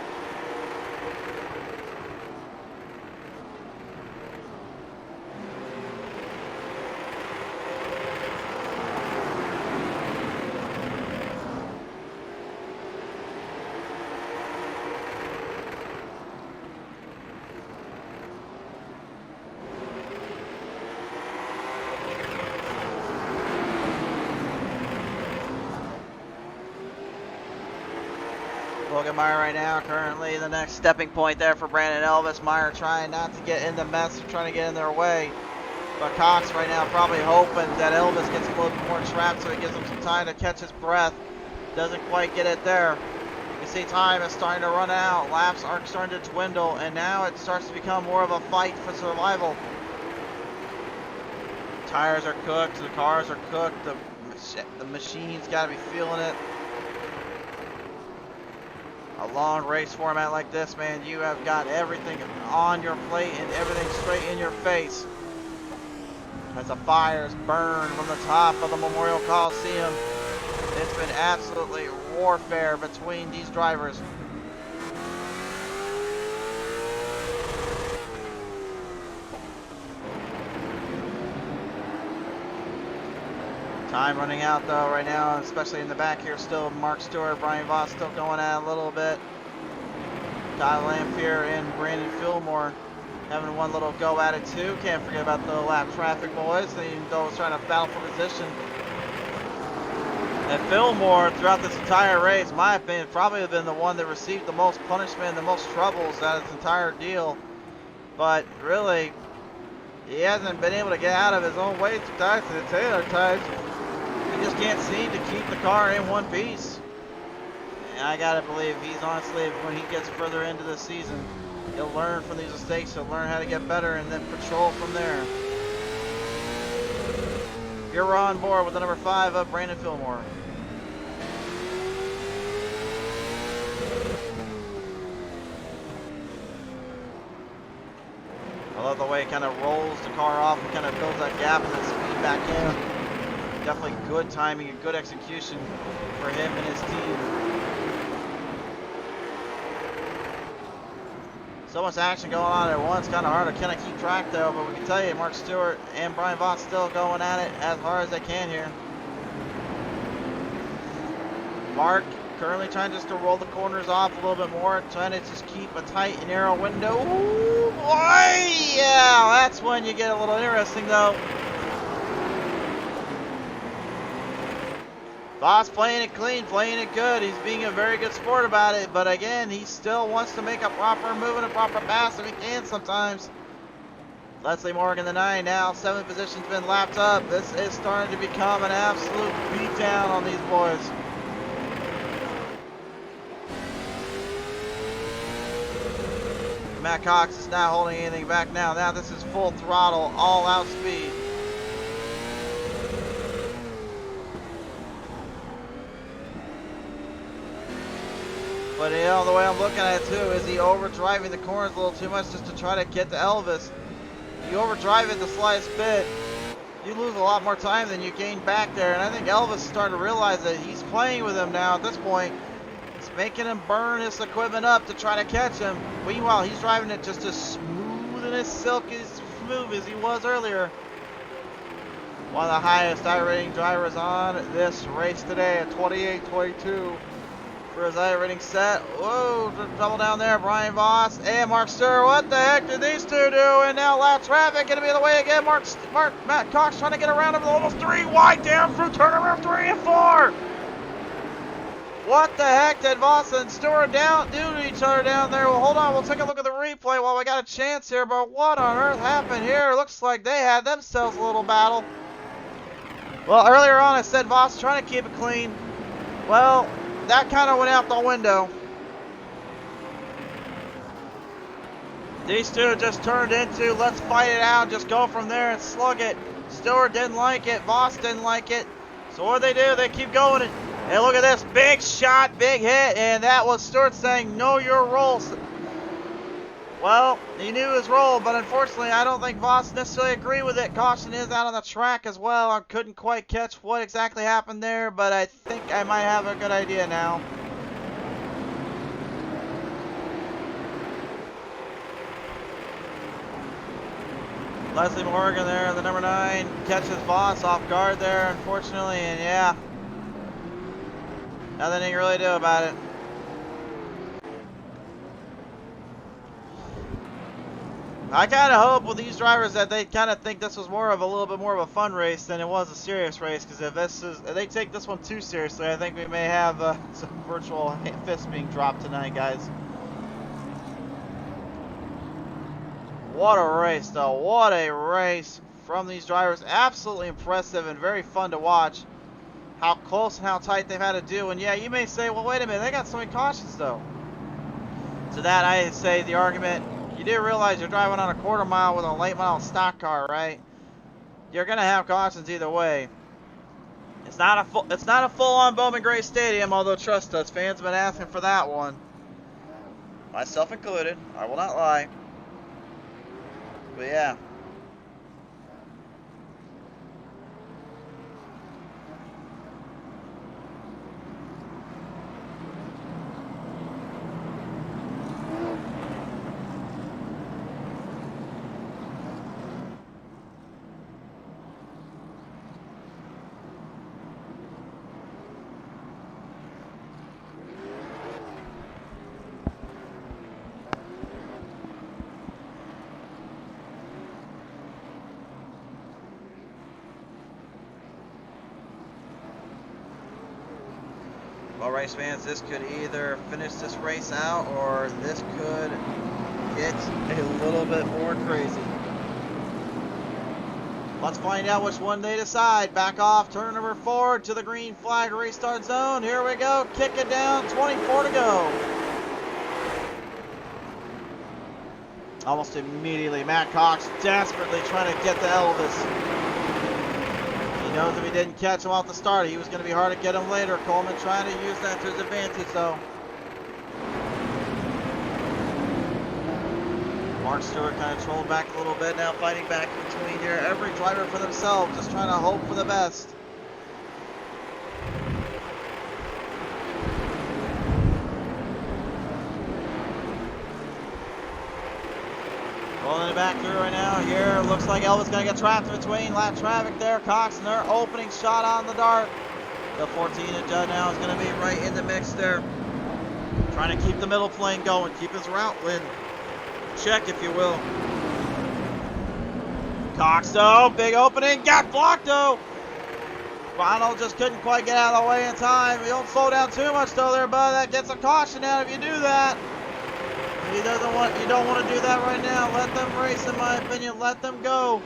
Logan Meyer right now, currently the next stepping point there for Brandon Elvis. Meyer trying not to get in the mess, trying to get in their way. But Cox right now probably hoping that Elvis gets a little bit more trapped so he gives him some time to catch his breath. Doesn't quite get it there. You can see time is starting to run out. Laps are starting to dwindle, and now it starts to become more of a fight for survival. Tires are cooked, the cars are cooked, the machine's got to be feeling it. A long race format like this, man, you have got everything on your plate and everything straight in your face. As the fires burn from the top of the Memorial Coliseum, it's been absolutely warfare between these drivers. Time running out though right now, especially in the back here still. Mark Stewart, Brian Voss still going at it a little bit. Kyle Lamphere and Brandon Fillmore having one little go at it too. Can't forget about the lap traffic boys, even though it's trying to battle for position. And Fillmore throughout this entire race, in my opinion, probably have been the one that received the most punishment, the most troubles out of this entire deal. But really, he hasn't been able to get out of his own way times to the Taylor times. He just can't seem to keep the car in one piece. And I gotta believe he's honestly, when he gets further into the season, he'll learn from these mistakes, he'll learn how to get better and then patrol from there. You're on board with the number 5 of Brandon Fillmore. I love the way he kind of rolls the car off and kind of builds that gap and then speed back in. Definitely good timing and good execution for him and his team. So much action going on at once. Kind of hard to kind of keep track though, but we can tell you Mark Stewart and Brian Voss still going at it as hard as they can here. Mark currently trying just to roll the corners off a little bit more, trying to just keep a tight and narrow window. Ooh, boy! Yeah, that's when you get a little interesting though. Voss playing it clean, playing it good. He's being a very good sport about it, but again, he still wants to make a proper move and a proper pass if he can sometimes. Leslie Morgan, the 9 now, 7 positions been lapped up. This is starting to become an absolute beatdown on these boys. Matt Cox is not holding anything back now. Now this is full throttle, all out speed. But you know, the way I'm looking at it too is he overdriving the corners a little too much just to try to get to Elvis. You overdrive it the slightest bit, you lose a lot more time than you gain back there. And I think Elvis is starting to realize that he's playing with him now at this point. It's making him burn his equipment up to try to catch him. Meanwhile, he's driving it just as smooth and as silky smooth as he was earlier. One of the highest I-rating drivers on this race today at 28.22 for his I-rating set. Whoa, trouble down there. Brian Voss and Mark Stewart. What the heck did these two do? And now lap traffic going to be in the way again. Matt Cox trying to get around him. Almost 3 wide down through turn number 3 and 4. What the heck did Voss and Stewart do to each other down there? Well, hold on. We'll take a look at the replay while we got a chance here. But what on earth happened here? Looks like they had themselves a little battle. Well, earlier on I said Voss trying to keep it clean. Well, that kind of went out the window. These two just turned into let's fight it out, just go from there and slug it. Stewart didn't like it. Voss didn't like it. So what do? They keep going. And look at this, big shot, big hit, and that was Stewart saying, know your role. Well, he knew his role, but unfortunately, I don't think Voss necessarily agreed with it. Caution is out on the track as well. I couldn't quite catch what exactly happened there, but I think I might have a good idea now. Leslie Morgan there, the number 9, catches Voss off guard there, unfortunately, and yeah. Nothing you can really do about it. I kind of hope with these drivers that they kind of think this was more of a little bit more of a fun race than it was a serious race. Because if they take this one too seriously, I think we may have some virtual fists being dropped tonight, guys. What a race, though! What a race from these drivers! Absolutely impressive and very fun to watch. How close and how tight they've had to do. And yeah, you may say, well, wait a minute, they got so many cautions though. To that I say the argument, you do realize you're driving on a quarter mile with a late model stock car, right? You're gonna have cautions either way. It's not a full-on Bowman Gray Stadium, although trust us, fans have been asking for that one. Myself included, I will not lie. But yeah. Well, race fans, this could either finish this race out or this could get a little bit more crazy. Let's find out which one they decide. Back off, turn number 4 to the green flag restart zone. Here we go, kick it down, 24 to go. Almost immediately, Matt Cox desperately trying to get to Elvis. He knows if he didn't catch him off the start, he was going to be hard to get him later. Coleman trying to use that to his advantage, though. Mark Stewart kind of trolled back a little bit now, fighting back between here. Every driver for themselves, just trying to hope for the best. Rolling it back through right now. Here, looks like Elvis going to get trapped in between lap traffic there. Cox and their opening shot on the dart. The 14 and Judd now is going to be right in the mix there. Trying to keep the middle plane going, keep his route in check, if you will. Cox though, big opening, got blocked though. Ronald just couldn't quite get out of the way in time. You don't slow down too much though there, bud. That gets a caution out if you do that. You don't want to do that right now. Let them race, in my opinion. Let them go.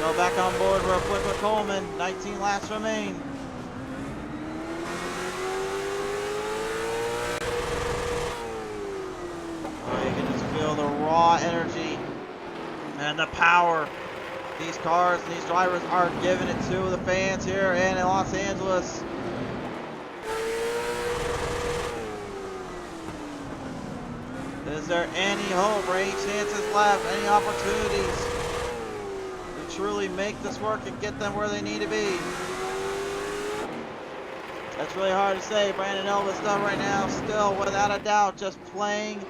Go back on board real quick with Coleman. 19 laps remain. Oh, you can just feel the raw energy and the power these cars and these drivers are giving it to the fans here in Los Angeles. Is there any hope or any chances left, any opportunities to truly make this work and get them where they need to be? That's really hard to say. Brandon Elvis though right now still without a doubt just playing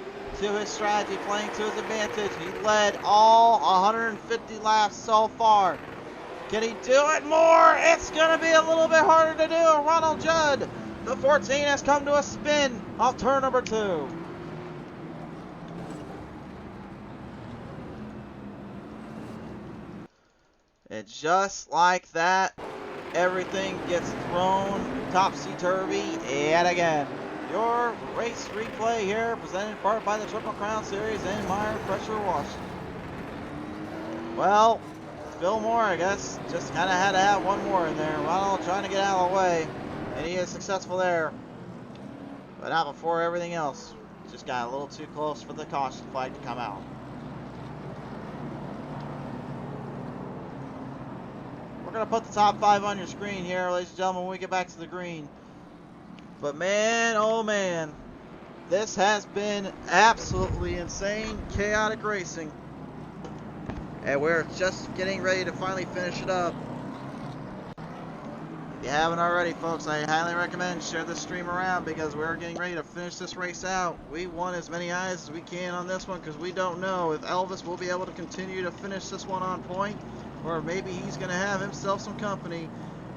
to his strategy, playing to his advantage. He led all 150 laps so far. Can he do it more? It's going to be a little bit harder to do. Ronald Judd, the 14 has come to a spin off turn number 2. And just like that, everything gets thrown topsy-turvy yet again. Your race replay here, presented in part by the Triple Crown Series and Meyer Pressure Wash. Well, Phil Moore, I guess, just kind of had to have one more in there. Ronald trying to get out of the way, and he is successful there. But not before everything else. Just got a little too close for the caution flag to come out. We're going to put the top 5 on your screen here, ladies and gentlemen, when we get back to the green. But man, oh man, this has been absolutely insane, chaotic racing. And we're just getting ready to finally finish it up. If you haven't already, folks, I highly recommend share this stream around because we're getting ready to finish this race out. We want as many eyes as we can on this one because we don't know if Elvis will be able to continue to finish this one on point, or maybe he's going to have himself some company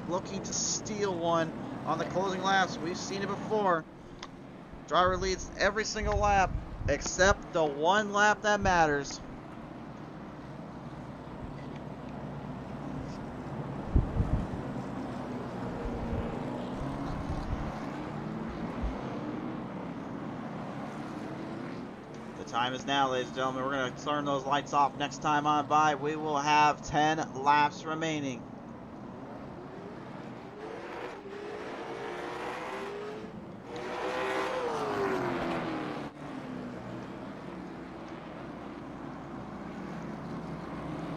looking to steal one on the closing laps. We've seen it before. Driver leads every single lap except the one lap that matters. The time is now, ladies and gentlemen. We're going to turn those lights off next time on by. We will have 10 laps remaining.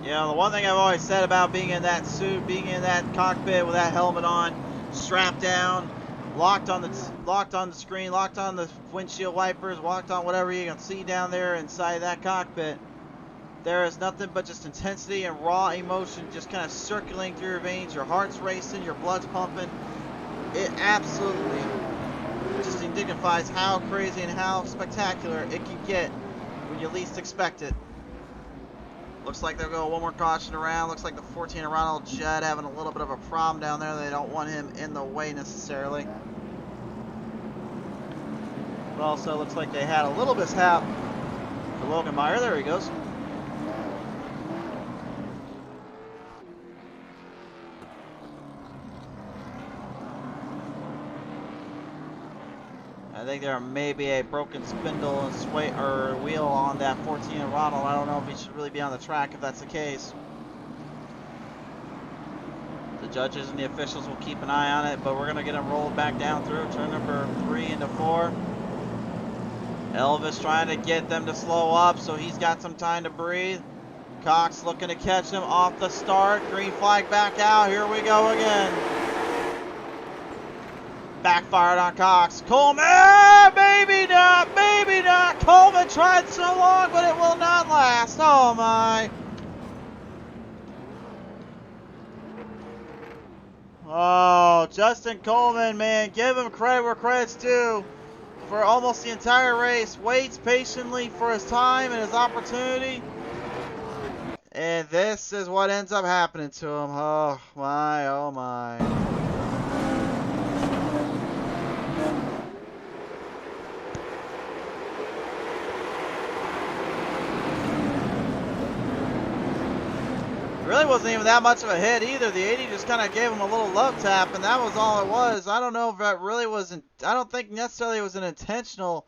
You know, the one thing I've always said about being in that suit, being in that cockpit with that helmet on, strapped down, locked on the screen, locked on the windshield wipers, locked on whatever you can see down there inside that cockpit, there is nothing but just intensity and raw emotion just kind of circulating through your veins. Your heart's racing, your blood's pumping. It absolutely just dignifies how crazy and how spectacular it can get when you least expect it. Looks like they'll go one more caution around. Looks like the 14 of Ronald Judd having a little bit of a problem down there. They don't want him in the way necessarily. But also looks like they had a little mishap for Logan Meyer. There he goes. I think there may be a broken spindle and sway or wheel on that 14 of Ronald. I don't know if he should really be on the track if that's the case. The judges and the officials will keep an eye on it, but we're going to get him rolled back down through turn number 3 into 4. Elvis trying to get them to slow up so he's got some time to breathe. Cox looking to catch him off the start. Green flag back out. Here we go again. Backfired on Cox. Coleman, maybe not, maybe not. Coleman tried so long, but it will not last. Oh my. Oh, Justin Coleman, man, give him credit where credit's due. For almost the entire race, waits patiently for his time and his opportunity. And this is what ends up happening to him. Oh my, oh my. Really wasn't even that much of a hit either. The 80 just kind of gave him a little love tap, and that was all it was. I don't know if that really wasn't. I don't think necessarily it was an intentional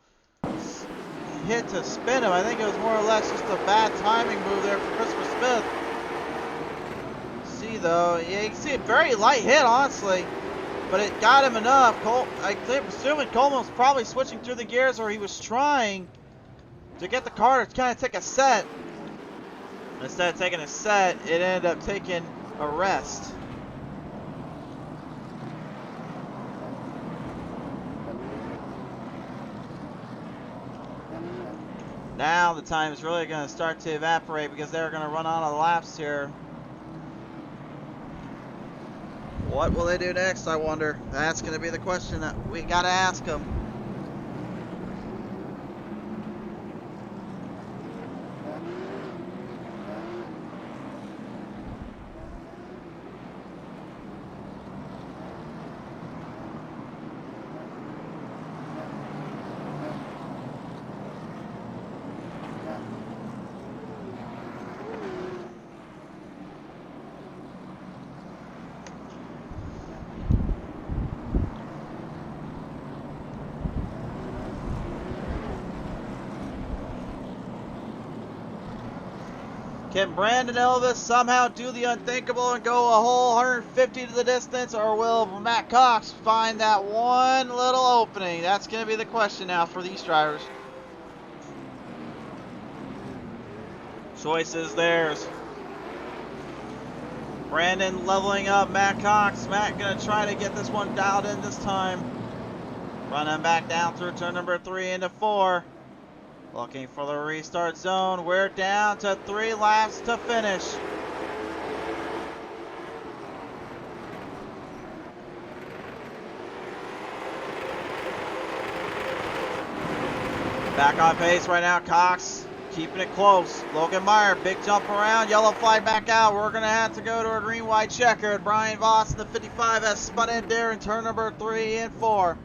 hit to spin him. I think it was more or less just a bad timing move there for Christopher Smith. See though, yeah, you can see a very light hit, honestly, but it got him enough. I think, assuming Coleman was probably switching through the gears, or he was trying to get the car to kind of take a set. Instead of taking a set, it ended up taking a rest. Now the time is really going to start to evaporate because they're going to run out of laps here. What will they do next, I wonder? That's going to be the question that we got to ask them. Can Brandon Elvis somehow do the unthinkable and go a whole 150 to the distance, or will Matt Cox find that one little opening? That's going to be the question now for these drivers. Choice is theirs. Brandon leveling up Matt Cox. Matt going to try to get this one dialed in this time. Running back down through turn number 3 into 4. Looking for the restart zone. We're down to 3 laps to finish. Back on pace right now, Cox. Keeping it close. Logan Meyer, big jump around. Yellow flag back out. We're going to have to go to a green-white checkered. Brian Voss in the 55 has spun in there in turn number 3 and 4.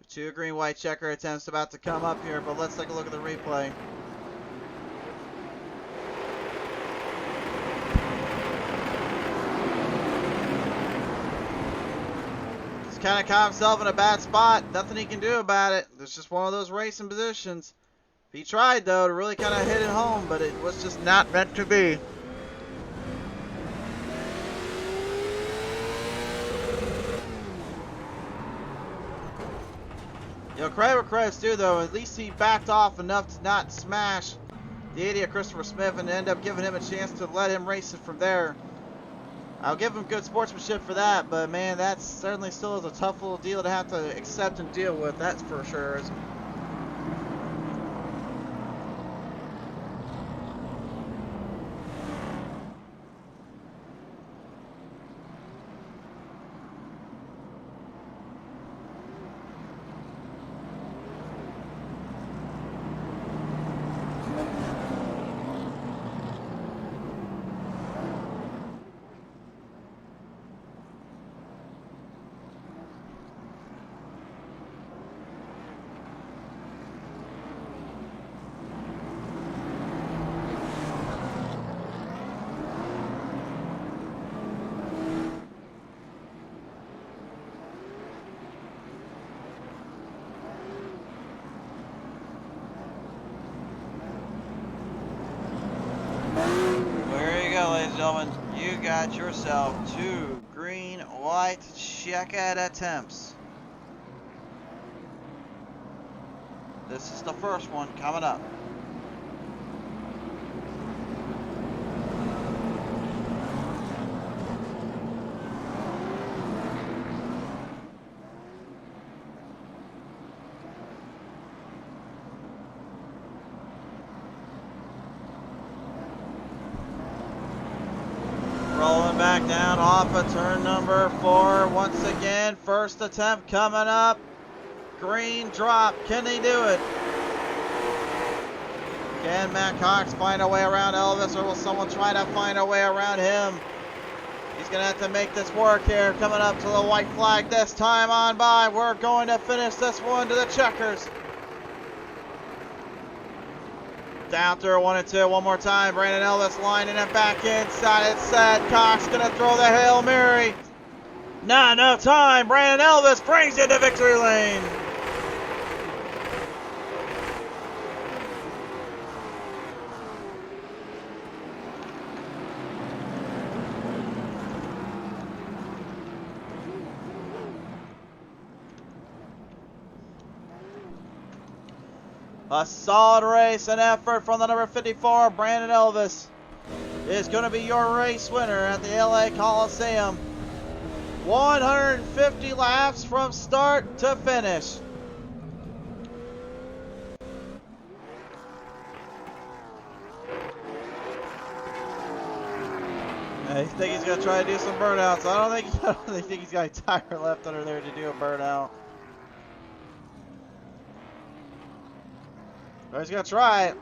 Two green-white checker attempts about to come up here, but let's take a look at the replay. He's kind of caught himself in a bad spot. Nothing he can do about it. It's just one of those racing positions. He tried, though, to really kind of hit it home, but it was just not meant to be. You know, credit where credit's due, though. At least he backed off enough to not smash the 80 of Christopher Smith and end up giving him a chance to let him race it from there. I'll give him good sportsmanship for that, but man, that certainly still is a tough little deal to have to accept and deal with, that's for sure. Gentlemen, you got yourself 2 green-white checkered attempts. This is the first one coming up. Rolling back down off of turn number 4. Once again, first attempt coming up. Green drop. Can he do it? Can Matt Cox find a way around Elvis, or will someone try to find a way around him? He's going to have to make this work here. Coming up to the white flag this time on by. We're going to finish this one to the checkers. Down through 1 and 2. One more time. Brandon Elvis lining it back inside. It's set. Cox going to throw the Hail Mary. Not enough time. Brandon Elvis brings it to victory lane. A solid race and effort from the number 54, Brandon Elvis, is going to be your race winner at the LA Coliseum. 150 laps from start to finish. I think he's going to try to do some burnouts. I don't think he's got a tire left under there to do a burnout. But he's going to try it.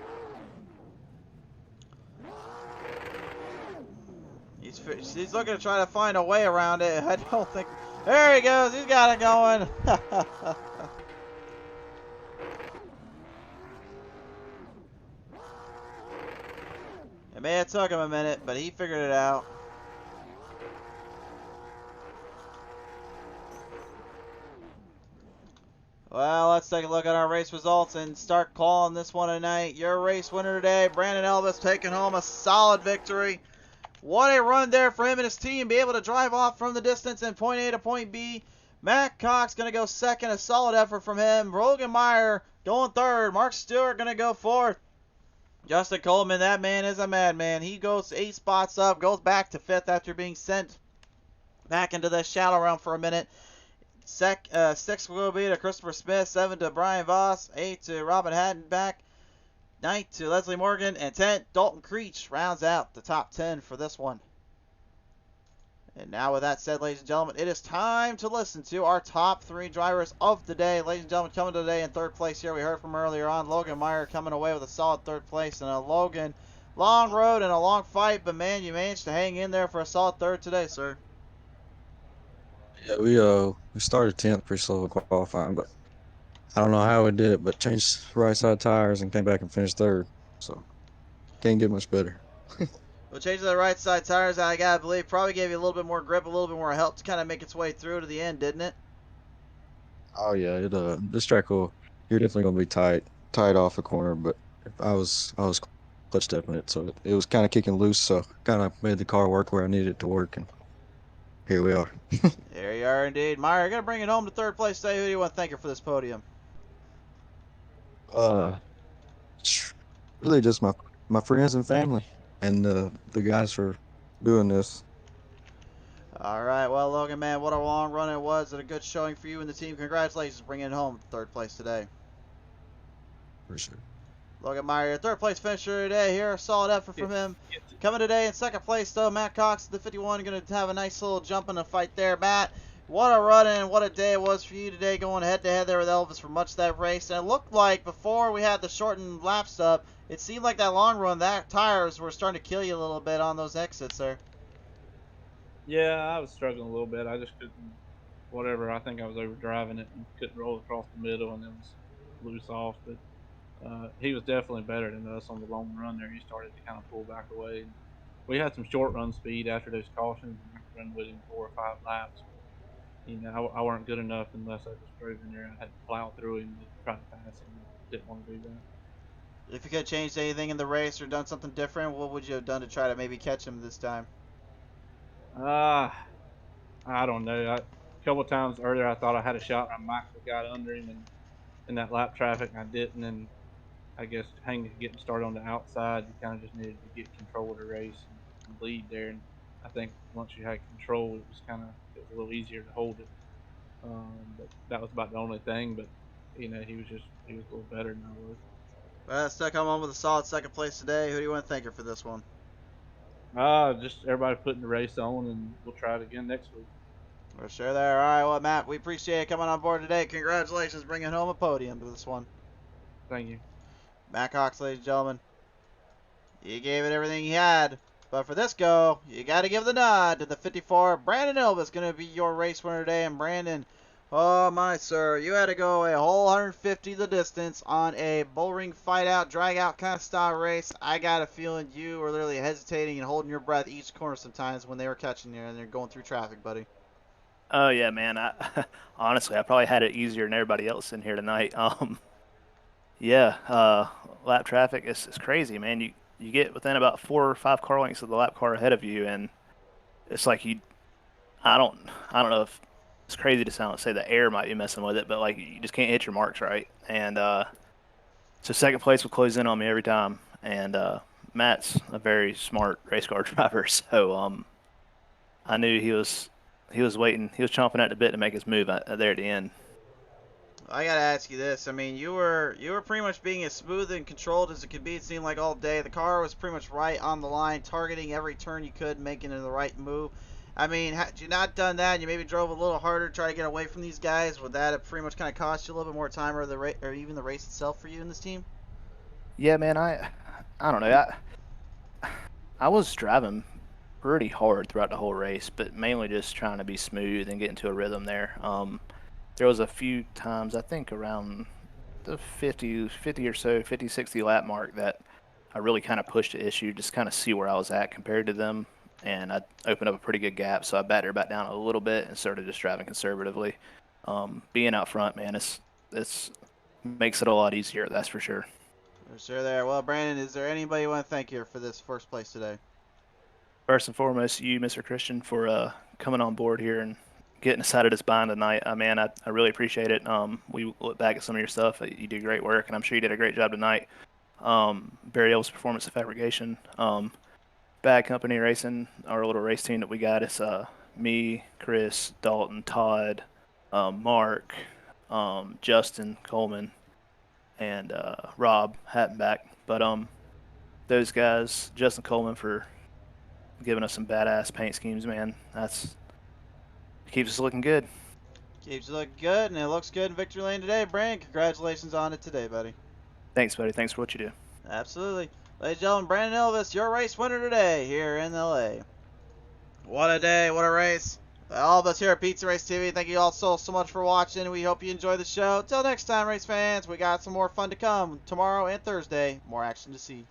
He's looking to try to find a way around it. I don't think... There he goes. He's got it going. It may have took him a minute, but he figured it out. Well, let's take a look at our race results and start calling this one tonight. Your race winner today, Brandon Elvis, taking home a solid victory. What a run there for him and his team. Be able to drive off from the distance in point A to point B. Matt Cox going to go second. A solid effort from him. Logan Meyer going third. Mark Stewart going to go fourth. Justin Coleman, that man is a madman. He goes 8 spots up, goes back to 5th after being sent back into the shallow round for a minute. 6 will be to Christopher Smith, 7 to Brian Voss, 8 to Robin Hattenback, 9 to Leslie Morgan, and 10 Dalton Creech rounds out the top 10 for this one. And now with that said, ladies and gentlemen, it is time to listen to our top 3 drivers of the day. Ladies and gentlemen, coming today in 3rd place here, we heard from earlier on, Logan Meyer coming away with a solid 3rd place. And a Logan, long road and a long fight, but man, you managed to hang in there for a solid 3rd today, sir. Yeah, we started 10th pretty slow in qualifying, but I don't know how we did it, but changed right side tires and came back and finished 3rd. So can't get much better. We'll change to the right side tires, I gotta believe, probably gave you a little bit more grip, a little bit more help to kind of make its way through to the end, didn't it? Oh yeah, this track you're definitely gonna be tight off the corner, but I was clutch stepping it, so it was kind of kicking loose, so kind of made the car work where I needed it to work, and here we are. There you are indeed. Meyer, gonna bring it home to 3rd place today. Who do you want to thank you for this podium? Really just my friends and family, and the guys for doing this. All right, well, Logan, man, what a long run it was, and a good showing for you and the team. Congratulations, bringing it home 3rd place today. Appreciate it. Logan Meyer, your 3rd place finisher today here. Solid effort from him. Coming today in 2nd place, though, Matt Cox, the 51, going to have a nice little jump in the fight there. Matt, what a run and what a day it was for you today, going head-to-head there with Elvis for much of that race. And it looked like before we had the shortened laps up, it seemed like that long run, that tires were starting to kill you a little bit on those exits there. Yeah, I was struggling a little bit. I just couldn't, whatever. I think I was overdriving it and couldn't roll across the middle, and it was loose off. But he was definitely better than us on the long run there. He started to kind of pull back away. We had some short run speed after those cautions, and I could run with him 4 or 5 laps. But, you know, I weren't good enough unless I just drove in there. I had to plow through him to try to pass him. Didn't want to do that. If you could have changed anything in the race or done something different, what would you have done to try to maybe catch him this time? I don't know. A couple of times earlier, I thought I had a shot. I might have got under him, and in that lap traffic, and I didn't. And I guess getting started on the outside, you kind of just needed to get control of the race and lead there. And I think once you had control, it was a little easier to hold it. But that was about the only thing. But he was a little better than I was. Well, still come on with a solid second place today. Who do you want to thank her for this one? Just everybody putting the race on, and we'll try it again next week. We're sure there. All right, well, Matt, we appreciate you coming on board today. Congratulations, bringing home a podium to this one. Thank you. Matt Cox, ladies and gentlemen. You gave it everything you had. But for this go, you got to give the nod to the 54. Brandon Elvis going to be your race winner today. And Brandon, oh my sir, you had to go a whole 150 the distance on a bullring fight out, drag out kind of style race. I got a feeling you were literally hesitating and holding your breath each corner sometimes when they were catching you and they're going through traffic, buddy. Oh yeah, man. Honestly, I probably had it easier than everybody else in here tonight. Yeah, lap traffic is crazy, man. You get within about 4 or 5 car lengths of the lap car ahead of you, and it's like I don't know if it's crazy to say the air might be messing with it, but like you just can't hit your marks right. And so second place will close in on me every time. And Matt's a very smart race car driver, so I knew he was waiting. He was chomping at the bit to make his move there at the end. I gotta ask you this. I mean, you were pretty much being as smooth and controlled as it could be. It seemed like all day. The car was pretty much right on the line, targeting every turn you could, making it the right move. I mean, had you not done that, and you maybe drove a little harder, to try to get away from these guys, would that have pretty much kind of cost you a little bit more time, or or even the race itself for you in this team? Yeah, man. I don't know. I was driving pretty hard throughout the whole race, but mainly just trying to be smooth and get into a rhythm there. There was a few times, I think around the 50 or so, 50, 60 lap mark, that I really kind of pushed the issue, just kind of see where I was at compared to them. And I opened up a pretty good gap, so I batted her back down a little bit and started just driving conservatively. Being out front, man, it's makes it a lot easier, that's for sure. For sure there. Well, Brandon, is there anybody you want to thank here for this first place today? First and foremost, you, Mr. Christian, for coming on board here and getting us out of this bind tonight. Man, I really appreciate it. We look back at some of your stuff. You do great work, and I'm sure you did a great job tonight. Barry Elvis Performance of Fabrication. Bad Company Racing, our little race team that we got. It's me, Chris, Dalton, Todd, Mark, Justin Coleman, and Rob Hattenback. But those guys, Justin Coleman for giving us some badass paint schemes, man. Keeps us looking good. Keeps you looking good, and it looks good in Victory Lane today. Brandon, congratulations on it today, buddy. Thanks, buddy. Thanks for what you do. Absolutely. Ladies and gentlemen, Brandon Elvis, your race winner today here in LA. What a day, what a race. All of us here at Pizza Race TV, thank you all so much for watching. We hope you enjoy the show. Till next time, race fans, we got some more fun to come tomorrow and Thursday. More action to see.